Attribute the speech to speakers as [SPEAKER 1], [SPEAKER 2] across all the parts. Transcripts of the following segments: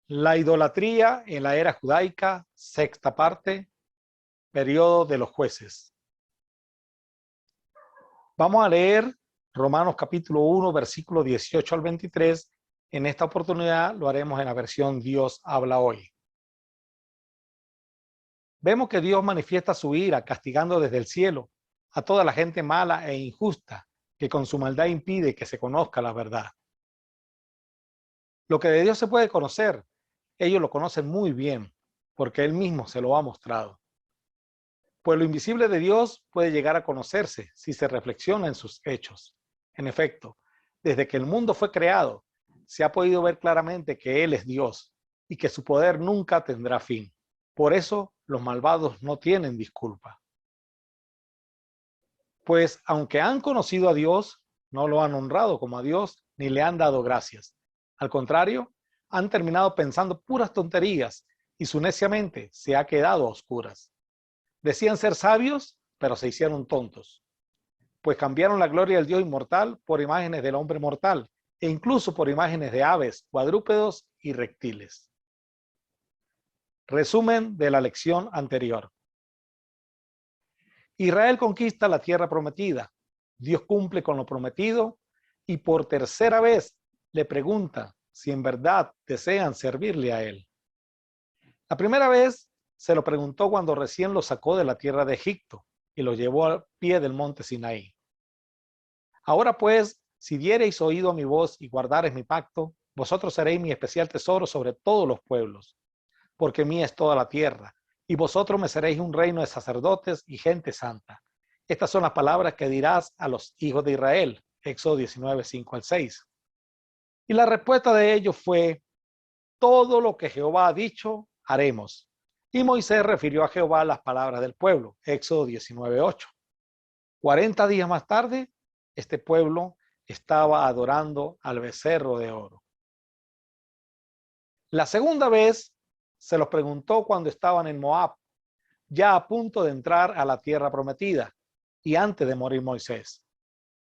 [SPEAKER 1] La idolatría en la era judaica, sexta parte, periodo de los jueces. Vamos a leer Romanos capítulo 1, versículo 18 al 23. En esta oportunidad lo haremos en la versión Dios habla hoy. Vemos que Dios manifiesta su ira castigando desde el cielo a toda la gente mala e injusta que con su maldad impide que se conozca la verdad. Lo que de Dios se puede conocer, ellos lo conocen muy bien porque Él mismo se lo ha mostrado. Pues lo invisible de Dios puede llegar a conocerse si se reflexiona en sus hechos. En efecto, desde que el mundo fue creado, se ha podido ver claramente que Él es Dios y que su poder nunca tendrá fin. Por eso los malvados no tienen disculpa. Pues aunque han conocido a Dios, no lo han honrado como a Dios ni le han dado gracias. Al contrario, han terminado pensando puras tonterías y su necia mente se ha quedado a oscuras. Decían ser sabios, pero se hicieron tontos, pues cambiaron la gloria del Dios inmortal por imágenes del hombre mortal e incluso por imágenes de aves, cuadrúpedos y reptiles. Resumen de la lección anterior. Israel conquista la tierra prometida. Dios cumple con lo prometido y por tercera vez le pregunta si en verdad desean servirle a él. La primera vez se lo preguntó cuando recién lo sacó de la tierra de Egipto y lo llevó al pie del monte Sinaí. Ahora pues, si diereis oído a mi voz y guardareis mi pacto, vosotros seréis mi especial tesoro sobre todos los pueblos, porque mía es toda la tierra, y vosotros me seréis un reino de sacerdotes y gente santa. Estas son las palabras que dirás a los hijos de Israel. Éxodo 19, 5 al 6. Y la respuesta de ellos fue: todo lo que Jehová ha dicho, haremos. Y Moisés refirió a Jehová las palabras del pueblo. Éxodo 19, 8. 40 días más tarde, este pueblo estaba adorando al becerro de oro. La segunda vez se los preguntó cuando estaban en Moab, ya a punto de entrar a la tierra prometida y antes de morir Moisés.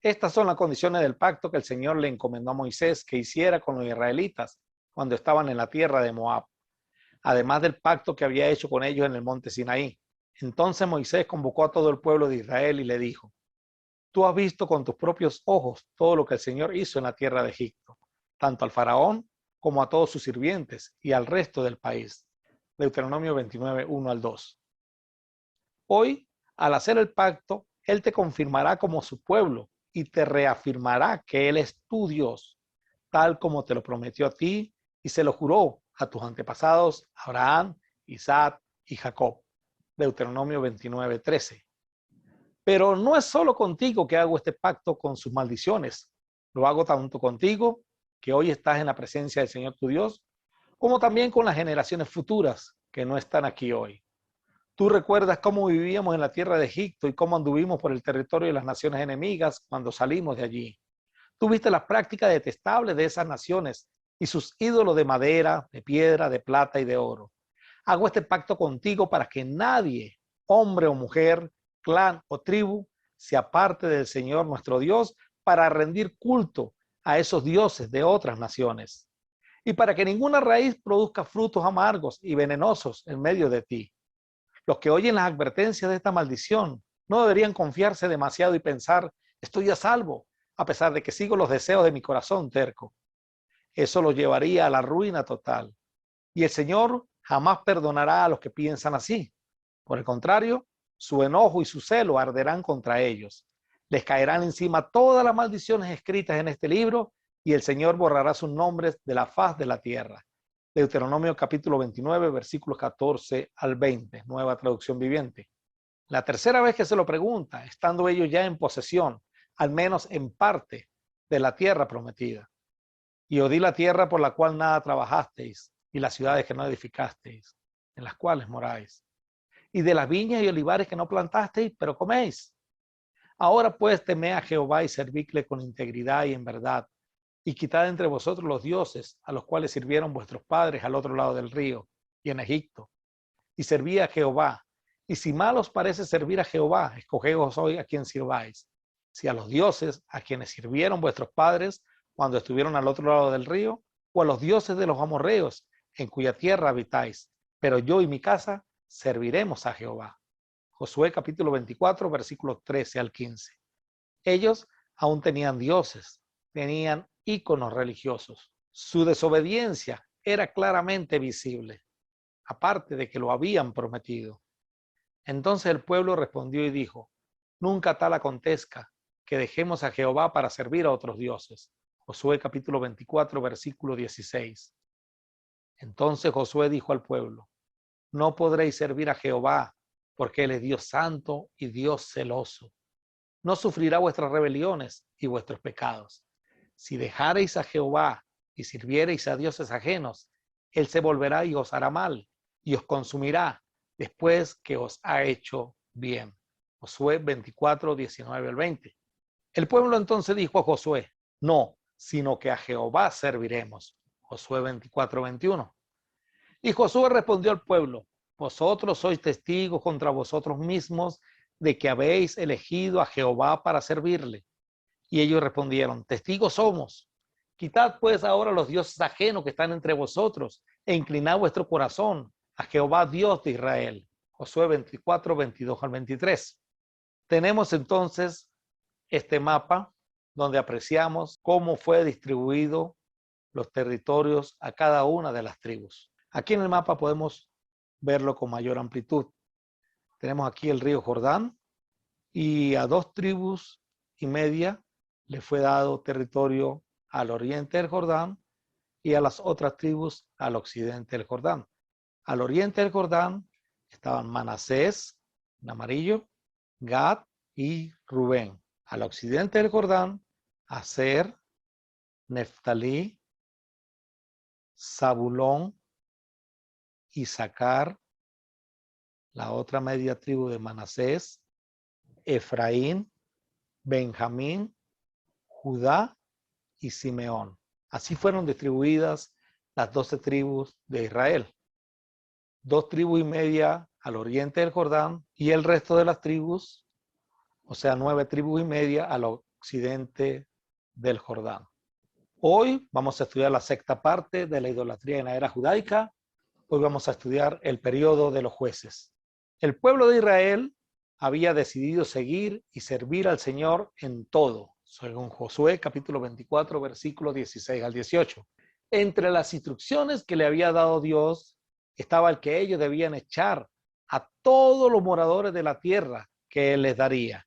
[SPEAKER 1] Estas son las condiciones del pacto que el Señor le encomendó a Moisés que hiciera con los israelitas cuando estaban en la tierra de Moab, además del pacto que había hecho con ellos en el monte Sinaí. Entonces Moisés convocó a todo el pueblo de Israel y le dijo: tú has visto con tus propios ojos todo lo que el Señor hizo en la tierra de Egipto, tanto al faraón como a todos sus sirvientes y al resto del país. Deuteronomio 29, 1 al 2. Hoy, al hacer el pacto, Él te confirmará como su pueblo y te reafirmará que Él es tu Dios, tal como te lo prometió a ti y se lo juró a tus antepasados Abraham, Isaac y Jacob. Deuteronomio 29, 13. Pero no es solo contigo que hago este pacto con sus maldiciones. Lo hago tanto contigo, que hoy estás en la presencia del Señor tu Dios, como también con las generaciones futuras que no están aquí hoy. Tú recuerdas cómo vivíamos en la tierra de Egipto y cómo anduvimos por el territorio de las naciones enemigas cuando salimos de allí. Tú viste las prácticas detestables de esas naciones y sus ídolos de madera, de piedra, de plata y de oro. Hago este pacto contigo para que nadie, hombre o mujer, clan o tribu, se aparte del Señor nuestro Dios para rendir culto a esos dioses de otras naciones. Y para que ninguna raíz produzca frutos amargos y venenosos en medio de ti. Los que oyen las advertencias de esta maldición no deberían confiarse demasiado y pensar: estoy a salvo, a pesar de que sigo los deseos de mi corazón terco. Eso los llevaría a la ruina total. Y el Señor jamás perdonará a los que piensan así. Por el contrario, su enojo y su celo arderán contra ellos. Les caerán encima todas las maldiciones escritas en este libro y el Señor borrará sus nombres de la faz de la tierra. Deuteronomio capítulo 29, versículos 14 al 20, nueva traducción viviente. La tercera vez que se lo pregunta, estando ellos ya en posesión, al menos en parte, de la tierra prometida. Y os di la tierra por la cual nada trabajasteis, y las ciudades que no edificasteis, en las cuales moráis. Y de las viñas y olivares que no plantasteis, pero coméis. Ahora pues temed a Jehová y servidle con integridad y en verdad, y quitad entre vosotros los dioses a los cuales sirvieron vuestros padres al otro lado del río y en Egipto, y servid a Jehová. Y si mal os parece servir a Jehová, escogeos hoy a quien sirváis, si a los dioses a quienes sirvieron vuestros padres cuando estuvieron al otro lado del río, o a los dioses de los amorreos en cuya tierra habitáis, pero yo y mi casa serviremos a Jehová. Josué capítulo 24, versículos 13 al 15. Ellos aún tenían dioses, tenían íconos religiosos. Su desobediencia era claramente visible, aparte de que lo habían prometido. Entonces el pueblo respondió y dijo: nunca tal acontezca que dejemos a Jehová para servir a otros dioses. Josué capítulo 24, versículo 16. Entonces Josué dijo al pueblo: no podréis servir a Jehová, porque Él es Dios santo y Dios celoso. No sufrirá vuestras rebeliones y vuestros pecados. Si dejareis a Jehová y sirviereis a dioses ajenos, Él se volverá y os hará mal, y os consumirá después que os ha hecho bien. Josué 24, 19 al 20. El pueblo entonces dijo a Josué: no, sino que a Jehová serviremos. Josué 24, 21. Y Josué respondió al pueblo: vosotros sois testigos contra vosotros mismos de que habéis elegido a Jehová para servirle. Y ellos respondieron: testigos somos. Quitad pues ahora los dioses ajenos que están entre vosotros e inclinad vuestro corazón a Jehová Dios de Israel. Josué 24, 22 al 23. Tenemos entonces este mapa donde apreciamos cómo fue distribuido los territorios a cada una de las tribus. Aquí en el mapa podemos verlo con mayor amplitud. Tenemos aquí el río Jordán y a 2 tribus y media le fue dado territorio al oriente del Jordán y a las otras tribus al occidente del Jordán. Al oriente del Jordán estaban Manasés, en amarillo, Gad y Rubén. Al occidente del Jordán, Aser, Neftalí, Zabulón, Isaacar, la otra media tribu de Manasés, Efraín, Benjamín, Judá y Simeón. Así fueron distribuidas las 12 tribus de Israel. 2 tribus y media al oriente del Jordán y el resto de las tribus, o sea, 9 tribus y media al occidente del Jordán. Hoy vamos a estudiar la sexta parte de la idolatría en la era judaica. Hoy vamos a estudiar el periodo de los jueces. El pueblo de Israel había decidido seguir y servir al Señor en todo, según Josué capítulo 24, versículos 16 al 18. Entre las instrucciones que le había dado Dios estaba el que ellos debían echar a todos los moradores de la tierra que Él les daría.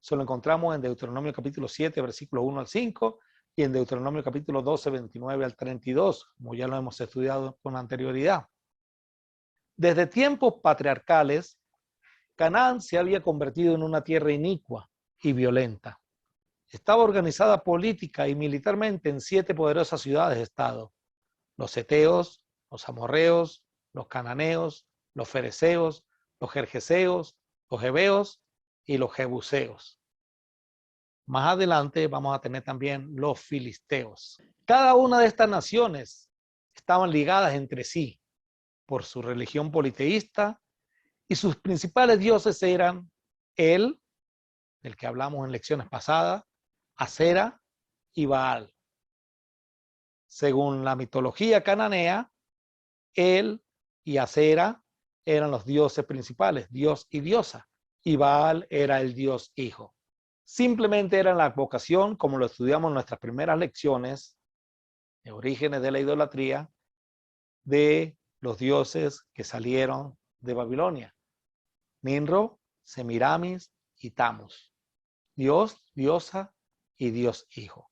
[SPEAKER 1] Eso lo encontramos en Deuteronomio capítulo 7, versículos 1 al 5 y en Deuteronomio capítulo 12, 29 al 32, como ya lo hemos estudiado con anterioridad. Desde tiempos patriarcales, Canaán se había convertido en una tierra inicua y violenta. Estaba organizada política y militarmente en 7 poderosas ciudades-estado: los heteos, los amorreos, los cananeos, los fereceos, los gergeseos, los heveos y los jebuseos. Más adelante vamos a tener también los filisteos. Cada una de estas naciones estaban ligadas entre sí por su religión politeísta y sus principales dioses eran El, del que hablamos en lecciones pasadas, Acera y Baal. Según la mitología cananea, El y Acera eran los dioses principales, Dios y diosa, y Baal era el Dios hijo. Simplemente eran la advocación, como lo estudiamos en nuestras primeras lecciones de orígenes de la idolatría, de los dioses que salieron de Babilonia: Ninro, Semiramis y Tamus. Dios, diosa y Dios hijo.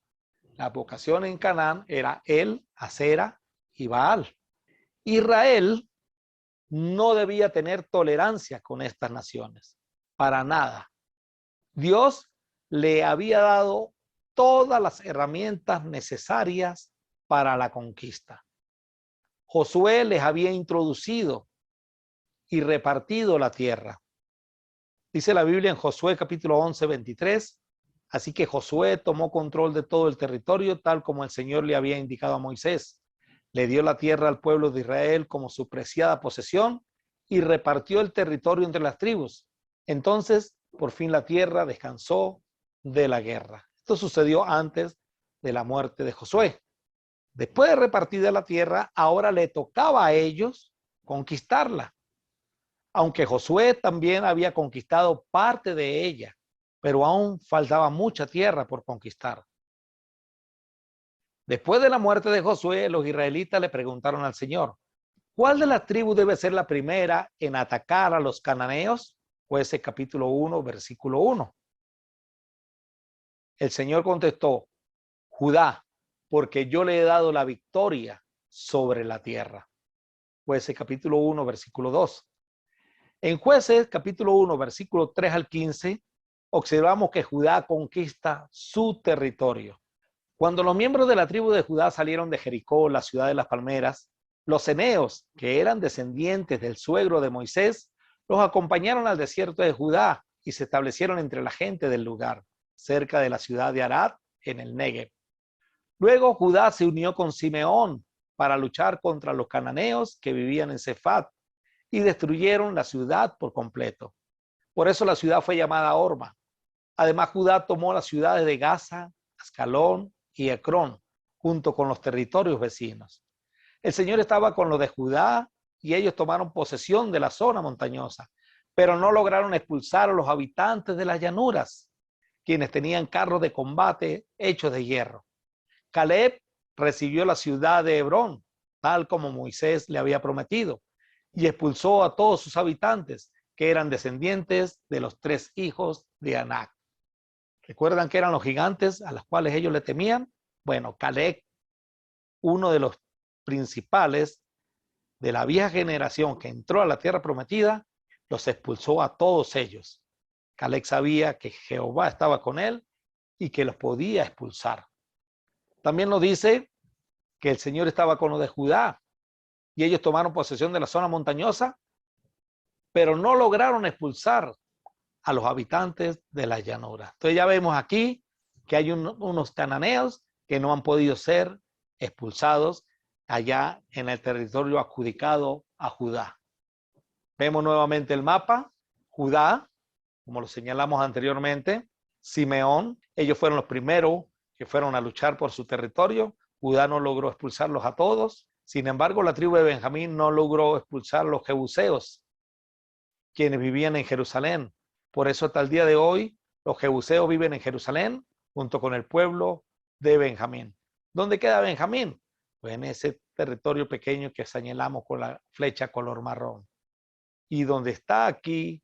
[SPEAKER 1] La advocación en Canaán era El, Acera y Baal. Israel no debía tener tolerancia con estas naciones, para nada. Dios le había dado todas las herramientas necesarias para la conquista. Josué les había introducido y repartido la tierra. Dice la Biblia en Josué capítulo 11, 23, así que Josué tomó control de todo el territorio tal como el Señor le había indicado a Moisés. Le dio la tierra al pueblo de Israel como su preciada posesión y repartió el territorio entre las tribus. Entonces, por fin la tierra descansó de la guerra. Esto sucedió antes de la muerte de Josué. Después de repartida la tierra, ahora le tocaba a ellos conquistarla. Aunque Josué también había conquistado parte de ella, pero aún faltaba mucha tierra por conquistar. Después de la muerte de Josué, los israelitas le preguntaron al Señor, ¿cuál de las tribus debe ser la primera en atacar a los cananeos? Jueces capítulo 1, versículo 1. El Señor contestó, Judá, porque yo le he dado la victoria sobre la tierra. Jueces capítulo 1, versículo 2. En Jueces capítulo 1, versículo 3 al 15, observamos que Judá conquista su territorio. Cuando los miembros de la tribu de Judá salieron de Jericó, la ciudad de las palmeras, los eneos, que eran descendientes del suegro de Moisés, los acompañaron al desierto de Judá y se establecieron entre la gente del lugar, cerca de la ciudad de Arad, en el Negev. Luego Judá se unió con Simeón para luchar contra los cananeos que vivían en Cefat y destruyeron la ciudad por completo. Por eso la ciudad fue llamada Orma. Además, Judá tomó las ciudades de Gaza, Ascalón y Ecrón, junto con los territorios vecinos. El Señor estaba con los de Judá y ellos tomaron posesión de la zona montañosa, pero no lograron expulsar a los habitantes de las llanuras, quienes tenían carros de combate hechos de hierro. Caleb recibió la ciudad de Hebrón, tal como Moisés le había prometido, y expulsó a todos sus habitantes, que eran descendientes de los 3 hijos de Anac. ¿Recuerdan que eran los gigantes a los cuales ellos le temían? Bueno, Caleb, uno de los principales de la vieja generación que entró a la tierra prometida, los expulsó a todos ellos. Caleb sabía que Jehová estaba con él y que los podía expulsar. También nos dice que el Señor estaba con los de Judá y ellos tomaron posesión de la zona montañosa, pero no lograron expulsar a los habitantes de la llanura. Entonces ya vemos aquí que hay unos cananeos que no han podido ser expulsados allá en el territorio adjudicado a Judá. Vemos nuevamente el mapa. Judá, como lo señalamos anteriormente, Simeón, ellos fueron los primeros que fueron a luchar por su territorio. Judá no logró expulsarlos a todos. Sin embargo, la tribu de Benjamín no logró expulsar a los jebuseos, quienes vivían en Jerusalén. Por eso hasta el día de hoy, los jebuseos viven en Jerusalén junto con el pueblo de Benjamín. ¿Dónde queda Benjamín? Pues en ese territorio pequeño que señalamos con la flecha color marrón. Y donde está aquí,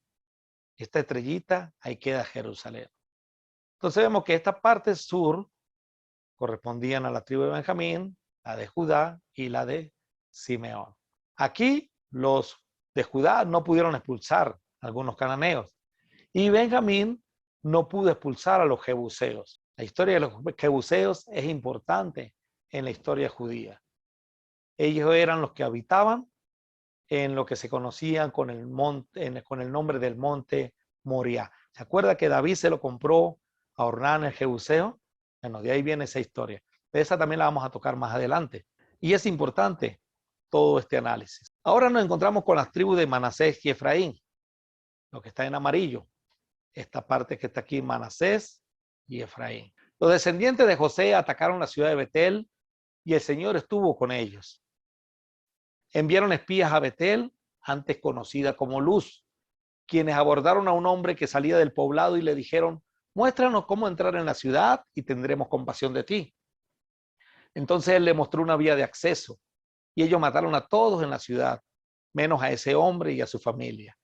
[SPEAKER 1] esta estrellita, ahí queda Jerusalén. Entonces vemos que esta parte sur correspondían a la tribu de Benjamín, la de Judá y la de Simeón. Aquí los de Judá no pudieron expulsar a algunos cananeos y Benjamín no pudo expulsar a los jebuseos. La historia de los jebuseos es importante en la historia judía. Ellos eran los que habitaban en lo que se conocían con el nombre del monte Moriah. ¿Se acuerda que David se lo compró a Ornán el jebuseo? Bueno, de ahí viene esa historia. Esa también la vamos a tocar más adelante. Y es importante todo este análisis. Ahora nos encontramos con las tribus de Manasés y Efraín, lo que está en amarillo. Esta parte que está aquí, Manasés y Efraín. Los descendientes de José atacaron la ciudad de Betel y el Señor estuvo con ellos. Enviaron espías a Betel, antes conocida como Luz, quienes abordaron a un hombre que salía del poblado y le dijeron, muéstranos cómo entrar en la ciudad y tendremos compasión de ti. Entonces él le mostró una vía de acceso y ellos mataron a todos en la ciudad, menos a ese hombre y a su familia.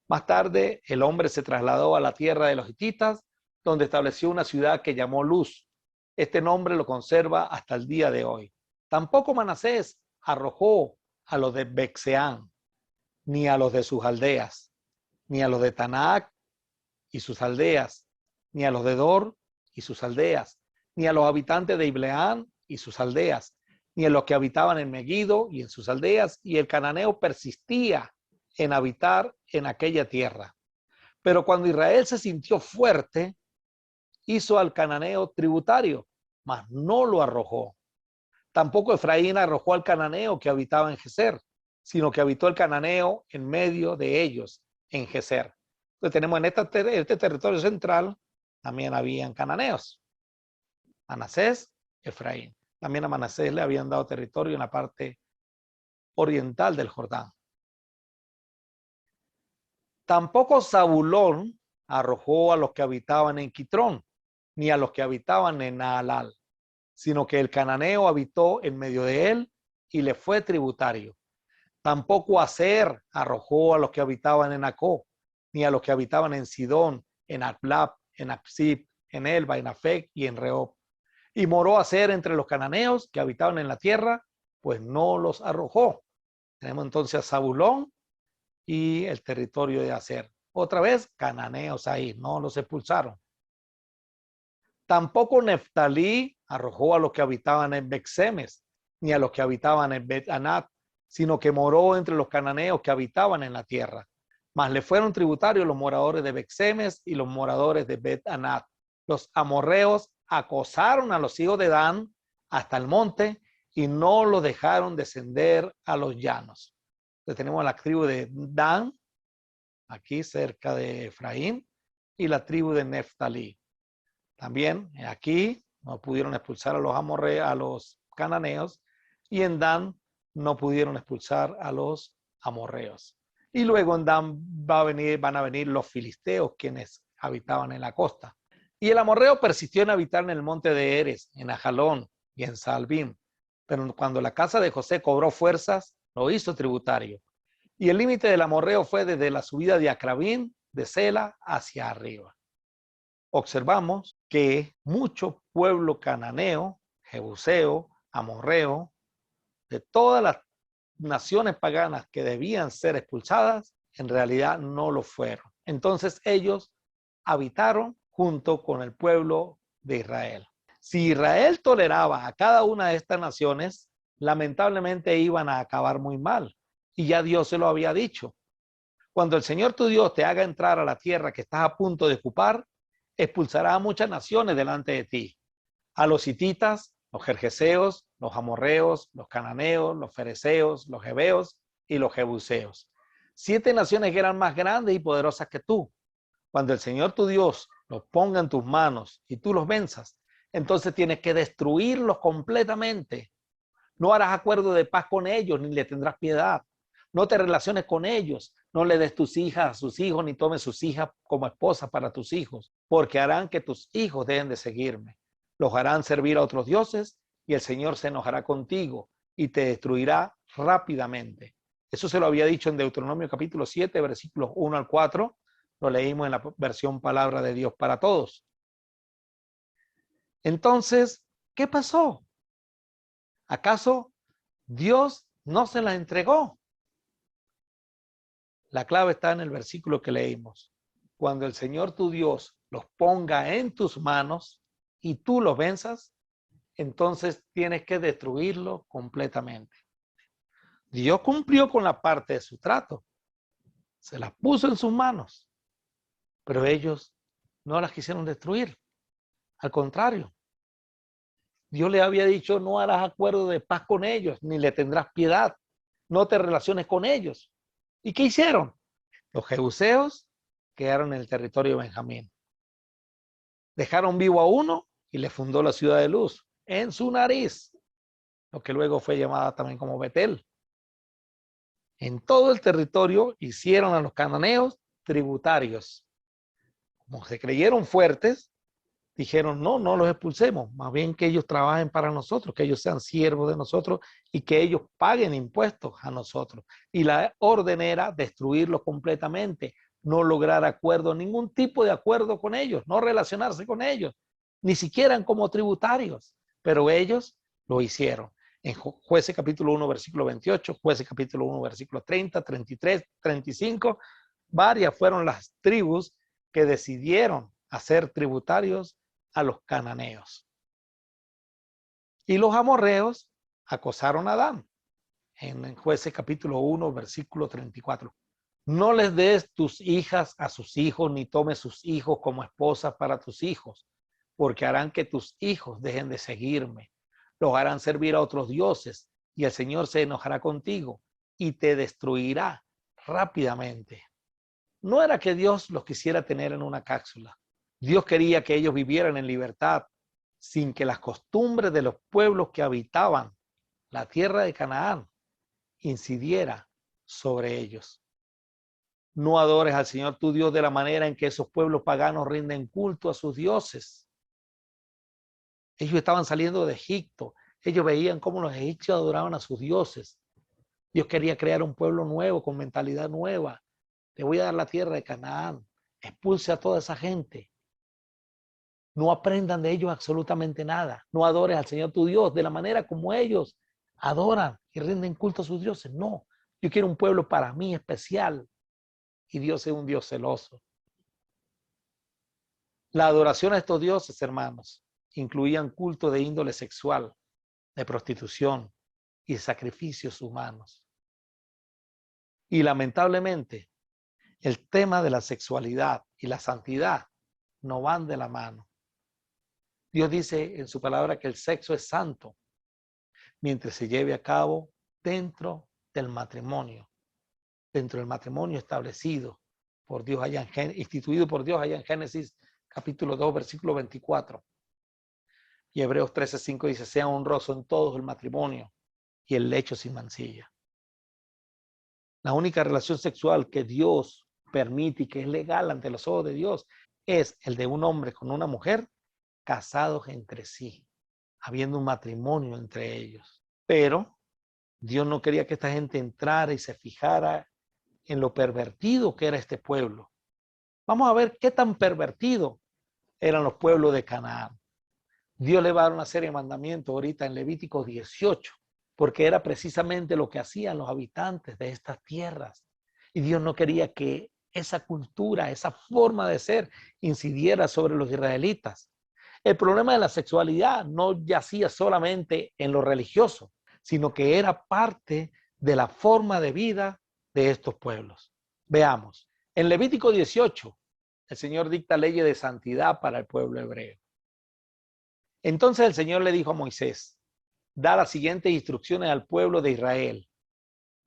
[SPEAKER 1] Más tarde, el hombre se trasladó a la tierra de los hititas, donde estableció una ciudad que llamó Luz. Este nombre lo conserva hasta el día de hoy. Tampoco Manasés arrojó a los de Bexeán, ni a los de sus aldeas, ni a los de Tanac y sus aldeas, ni a los de Dor y sus aldeas, ni a los habitantes de Ibleán y sus aldeas, ni a los que habitaban en Megiddo y en sus aldeas, y el cananeo persistía en habitar en aquella tierra. Pero cuando Israel se sintió fuerte, hizo al cananeo tributario, mas no lo arrojó. Tampoco Efraín arrojó al cananeo que habitaba en Geser, sino que habitó el cananeo en medio de ellos, en Geser. Entonces tenemos en este territorio central, también habían cananeos. Manasés, Efraín. También a Manasés le habían dado territorio en la parte oriental del Jordán. Tampoco Zabulón arrojó a los que habitaban en Quitrón, ni a los que habitaban en Naalal, sino que el cananeo habitó en medio de él y le fue tributario. Tampoco Aser arrojó a los que habitaban en Acó, ni a los que habitaban en Sidón, en Atlab, en Aksib, en Elba, en Afec y en Rehob. Y moró Aser entre los cananeos que habitaban en la tierra, pues no los arrojó. Tenemos entonces a Zabulón y el territorio de Aser. Otra vez, cananeos ahí, no los expulsaron. Tampoco Neftalí arrojó a los que habitaban en Bet-Semes, ni a los que habitaban en Bet-Anat, sino que moró entre los cananeos que habitaban en la tierra. Mas le fueron tributarios los moradores de Bet-Semes y los moradores de Bet-Anat. Los amorreos acosaron a los hijos de Dan hasta el monte y no los dejaron descender a los llanos. Entonces tenemos la tribu de Dan, aquí cerca de Efraín, y la tribu de Neftalí. También aquí no pudieron expulsar a los amorreos, a los cananeos, y en Dan no pudieron expulsar a los amorreos. Y luego en Dan van a venir los filisteos, quienes habitaban en la costa. Y el amorreo persistió en habitar en el monte de Eres, en Ajalón y en Salbim. Pero cuando la casa de José cobró fuerzas, lo hizo tributario. Y el límite del amorreo fue desde la subida de Acrabín, de Sela, hacia arriba. Observamos que mucho pueblo cananeo, jebuseo, amorreo, de todas las naciones paganas que debían ser expulsadas, en realidad no lo fueron. Entonces ellos habitaron junto con el pueblo de Israel. Si Israel toleraba a cada una de estas naciones, lamentablemente iban a acabar muy mal. Y ya Dios se lo había dicho. Cuando el Señor tu Dios te haga entrar a la tierra que estás a punto de ocupar, expulsará a muchas naciones delante de ti. A los hititas, los jerjeseos, los amorreos, los cananeos, los fereceos, los heveos y los jebuseos. 7 naciones que eran más grandes y poderosas que tú. Cuando el Señor tu Dios los ponga en tus manos y tú los venzas, entonces tienes que destruirlos completamente. No harás acuerdo de paz con ellos, ni le tendrás piedad. No te relaciones con ellos. No le des tus hijas a sus hijos, ni tomes sus hijas como esposas para tus hijos, porque harán que tus hijos dejen de seguirme. Los harán servir a otros dioses y el Señor se enojará contigo y te destruirá rápidamente. Eso se lo había dicho en Deuteronomio capítulo 7, versículos 1 al 4. Lo leímos en la versión Palabra de Dios para Todos. Entonces, ¿qué pasó? ¿Acaso Dios no se la entregó? La clave está en el versículo que leímos. Cuando el Señor tu Dios los ponga en tus manos y tú los venzas, entonces tienes que destruirlo completamente. Dios cumplió con la parte de su trato. Se las puso en sus manos, pero ellos no las quisieron destruir. Al contrario, Dios le había dicho, no harás acuerdo de paz con ellos, ni le tendrás piedad. No te relaciones con ellos. ¿Y qué hicieron? Los jebuseos quedaron en el territorio de Benjamín. Dejaron vivo a uno y le fundó la ciudad de Luz en su nariz, lo que luego fue llamada también como Betel. En todo el territorio hicieron a los cananeos tributarios. Como se creyeron fuertes, dijeron, no, no los expulsemos, más bien que ellos trabajen para nosotros, que ellos sean siervos de nosotros y que ellos paguen impuestos a nosotros. Y la orden era destruirlos completamente, no lograr acuerdo, ningún tipo de acuerdo con ellos, no relacionarse con ellos, ni siquiera como tributarios, pero ellos lo hicieron. En Jueces capítulo 1, versículo 28, Jueces capítulo 1, versículo 30, 33, 35, varias fueron las tribus que decidieron hacer tributarios a los cananeos. Y los amorreos acosaron a Adán. En Jueces capítulo 1, versículo 34. No les des tus hijas a sus hijos, ni tomes sus hijos como esposas para tus hijos, porque harán que tus hijos dejen de seguirme. Los harán servir a otros dioses, y el Señor se enojará contigo y te destruirá rápidamente. No era que Dios los quisiera tener en una cápsula. Dios quería que ellos vivieran en libertad, sin que las costumbres de los pueblos que habitaban la tierra de Canaán incidiera sobre ellos. No adores al Señor tu Dios de la manera en que esos pueblos paganos rinden culto a sus dioses. Ellos estaban saliendo de Egipto. Ellos veían cómo los egipcios adoraban a sus dioses. Dios quería crear un pueblo nuevo, con mentalidad nueva. Te voy a dar la tierra de Canaán. Expulse a toda esa gente. No aprendan de ellos absolutamente nada. No adores al Señor tu Dios de la manera como ellos adoran y rinden culto a sus dioses. No, yo quiero un pueblo para mí especial. Y Dios es un Dios celoso. La adoración a estos dioses, hermanos, incluían culto de índole sexual, de prostitución y de sacrificios humanos. Y lamentablemente, el tema de la sexualidad y la santidad no van de la mano. Dios dice en su palabra que el sexo es santo mientras se lleve a cabo dentro del matrimonio establecido por Dios allá instituido por Dios allá en Génesis capítulo 2, versículo 24. Y Hebreos 13:5 dice, sea honroso en todos el matrimonio y el lecho sin mancilla. La única relación sexual que Dios permite y que es legal ante los ojos de Dios es el de un hombre con una mujer casados entre sí, habiendo un matrimonio entre ellos. Pero Dios no quería que esta gente entrara y se fijara en lo pervertido que era este pueblo. Vamos a ver qué tan pervertido eran los pueblos de Canaán. Dios le va a dar una serie de mandamientos ahorita en Levítico 18, porque era precisamente lo que hacían los habitantes de estas tierras. Y Dios no quería que esa cultura, esa forma de ser incidiera sobre los israelitas. El problema de la sexualidad no yacía solamente en lo religioso, sino que era parte de la forma de vida de estos pueblos. Veamos, en Levítico 18, el Señor dicta leyes de santidad para el pueblo hebreo. Entonces el Señor le dijo a Moisés, da las siguientes instrucciones al pueblo de Israel.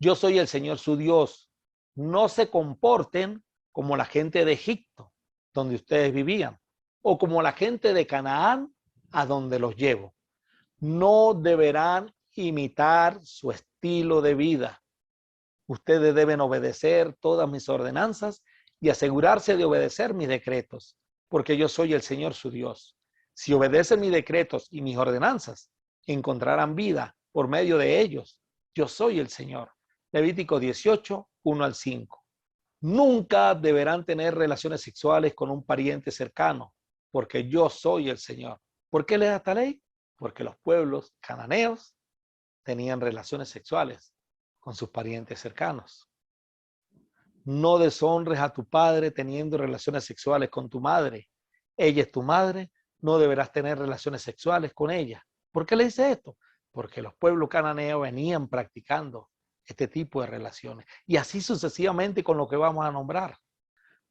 [SPEAKER 1] Yo soy el Señor su Dios. No se comporten como la gente de Egipto, donde ustedes vivían, o como la gente de Canaán, a donde los llevo. No deberán imitar su estilo de vida. Ustedes deben obedecer todas mis ordenanzas y asegurarse de obedecer mis decretos, porque yo soy el Señor su Dios. Si obedecen mis decretos y mis ordenanzas, encontrarán vida por medio de ellos. Yo soy el Señor. Levítico 18, 1 al 5. Nunca deberán tener relaciones sexuales con un pariente cercano, porque yo soy el Señor. ¿Por qué le da esta ley? Porque los pueblos cananeos tenían relaciones sexuales con sus parientes cercanos. No deshonres a tu padre teniendo relaciones sexuales con tu madre. Ella es tu madre, no deberás tener relaciones sexuales con ella. ¿Por qué le dice esto? Porque los pueblos cananeos venían practicando este tipo de relaciones. Y así sucesivamente con lo que vamos a nombrar.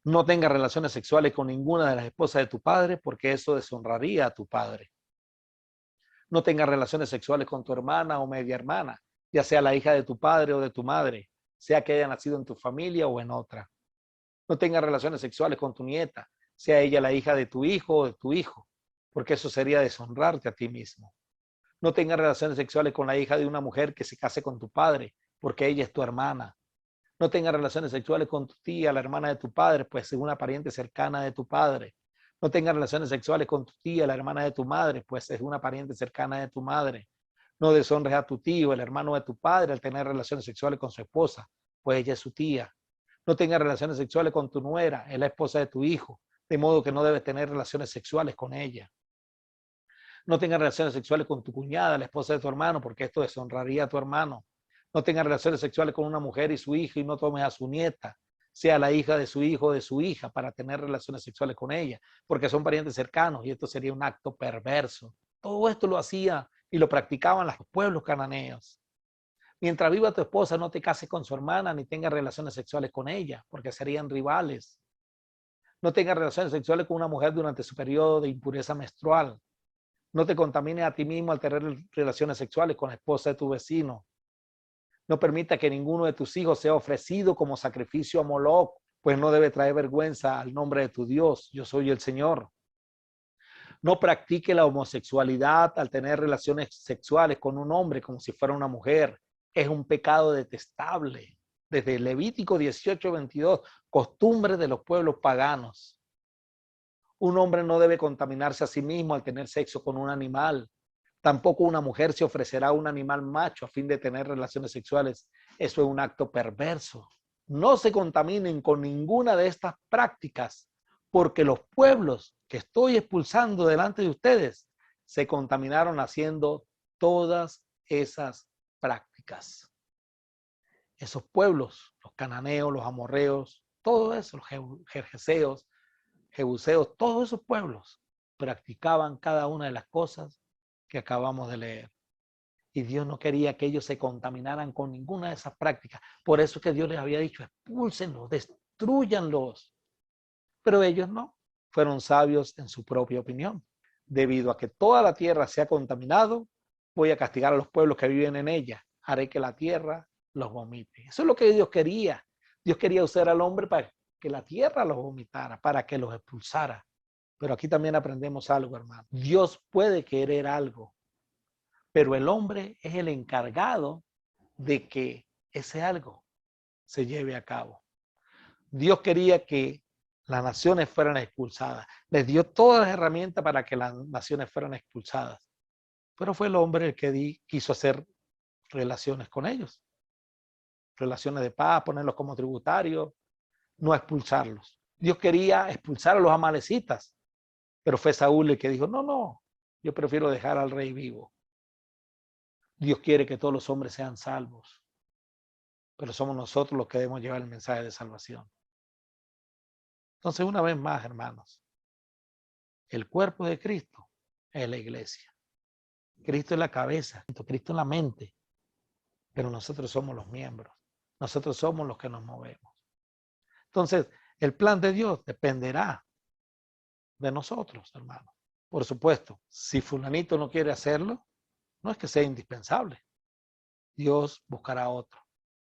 [SPEAKER 1] No tengas relaciones sexuales con ninguna de las esposas de tu padre, porque eso deshonraría a tu padre. No tengas relaciones sexuales con tu hermana o media hermana, ya sea la hija de tu padre o de tu madre, sea que haya nacido en tu familia o en otra. No tengas relaciones sexuales con tu nieta, sea ella la hija de tu hijo o de tu hijo, porque eso sería deshonrarte a ti mismo. No tengas relaciones sexuales con la hija de una mujer que se case con tu padre, porque ella es tu hermana. No tengas relaciones sexuales con tu tía, la hermana de tu padre, pues es una pariente cercana de tu padre. No tengas relaciones sexuales con tu tía, la hermana de tu madre, pues es una pariente cercana de tu madre. No deshonres a tu tío, el hermano de tu padre, al tener relaciones sexuales con su esposa, pues ella es su tía. No tengas relaciones sexuales con tu nuera, es la esposa de tu hijo, de modo que no debes tener relaciones sexuales con ella. No tengas relaciones sexuales con tu cuñada, la esposa de tu hermano, porque esto deshonraría a tu hermano. No tengas relaciones sexuales con una mujer y su hijo y no tomes a su nieta, sea la hija de su hijo o de su hija, para tener relaciones sexuales con ella, porque son parientes cercanos y esto sería un acto perverso. Todo esto lo hacía y lo practicaban los pueblos cananeos. Mientras viva tu esposa, no te cases con su hermana ni tengas relaciones sexuales con ella, porque serían rivales. No tengas relaciones sexuales con una mujer durante su periodo de impureza menstrual. No te contamines a ti mismo al tener relaciones sexuales con la esposa de tu vecino. No permita que ninguno de tus hijos sea ofrecido como sacrificio a Moloc, pues no debe traer vergüenza al nombre de tu Dios. Yo soy el Señor. No practique la homosexualidad al tener relaciones sexuales con un hombre como si fuera una mujer. Es un pecado detestable. Desde Levítico 18:22, costumbre de los pueblos paganos. Un hombre no debe contaminarse a sí mismo al tener sexo con un animal. Tampoco una mujer se ofrecerá a un animal macho a fin de tener relaciones sexuales. Eso es un acto perverso. No se contaminen con ninguna de estas prácticas, porque los pueblos que estoy expulsando delante de ustedes se contaminaron haciendo todas esas prácticas. Esos pueblos, los cananeos, los amorreos, todo eso, los jerjeseos, jebuseos, todos esos pueblos practicaban cada una de las cosas que acabamos de leer. Y Dios no quería que ellos se contaminaran con ninguna de esas prácticas. Por eso es que Dios les había dicho, expúlsenlos, destruyanlos. Pero ellos no, fueron sabios en su propia opinión. Debido a que toda la tierra se ha contaminado, voy a castigar a los pueblos que viven en ella. Haré que la tierra los vomite. Eso es lo que Dios quería. Dios quería usar al hombre para que la tierra los vomitara, para que los expulsara. Pero aquí también aprendemos algo, hermano. Dios puede querer algo, pero el hombre es el encargado de que ese algo se lleve a cabo. Dios quería que las naciones fueran expulsadas. Les dio todas las herramientas para que las naciones fueran expulsadas. Pero fue el hombre el que quiso hacer relaciones con ellos. Relaciones de paz, ponerlos como tributarios, no expulsarlos. Dios quería expulsar a los amalecitas, pero fue Saúl el que dijo, no, no, yo prefiero dejar al rey vivo. Dios quiere que todos los hombres sean salvos, pero somos nosotros los que debemos llevar el mensaje de salvación. Entonces, una vez más, hermanos, el cuerpo de Cristo es la iglesia. Cristo es la cabeza, Cristo es la mente, pero nosotros somos los miembros. Nosotros somos los que nos movemos. Entonces, el plan de Dios dependerá de nosotros, hermanos. Por supuesto, si fulanito no quiere hacerlo, no es que sea indispensable. Dios buscará otro.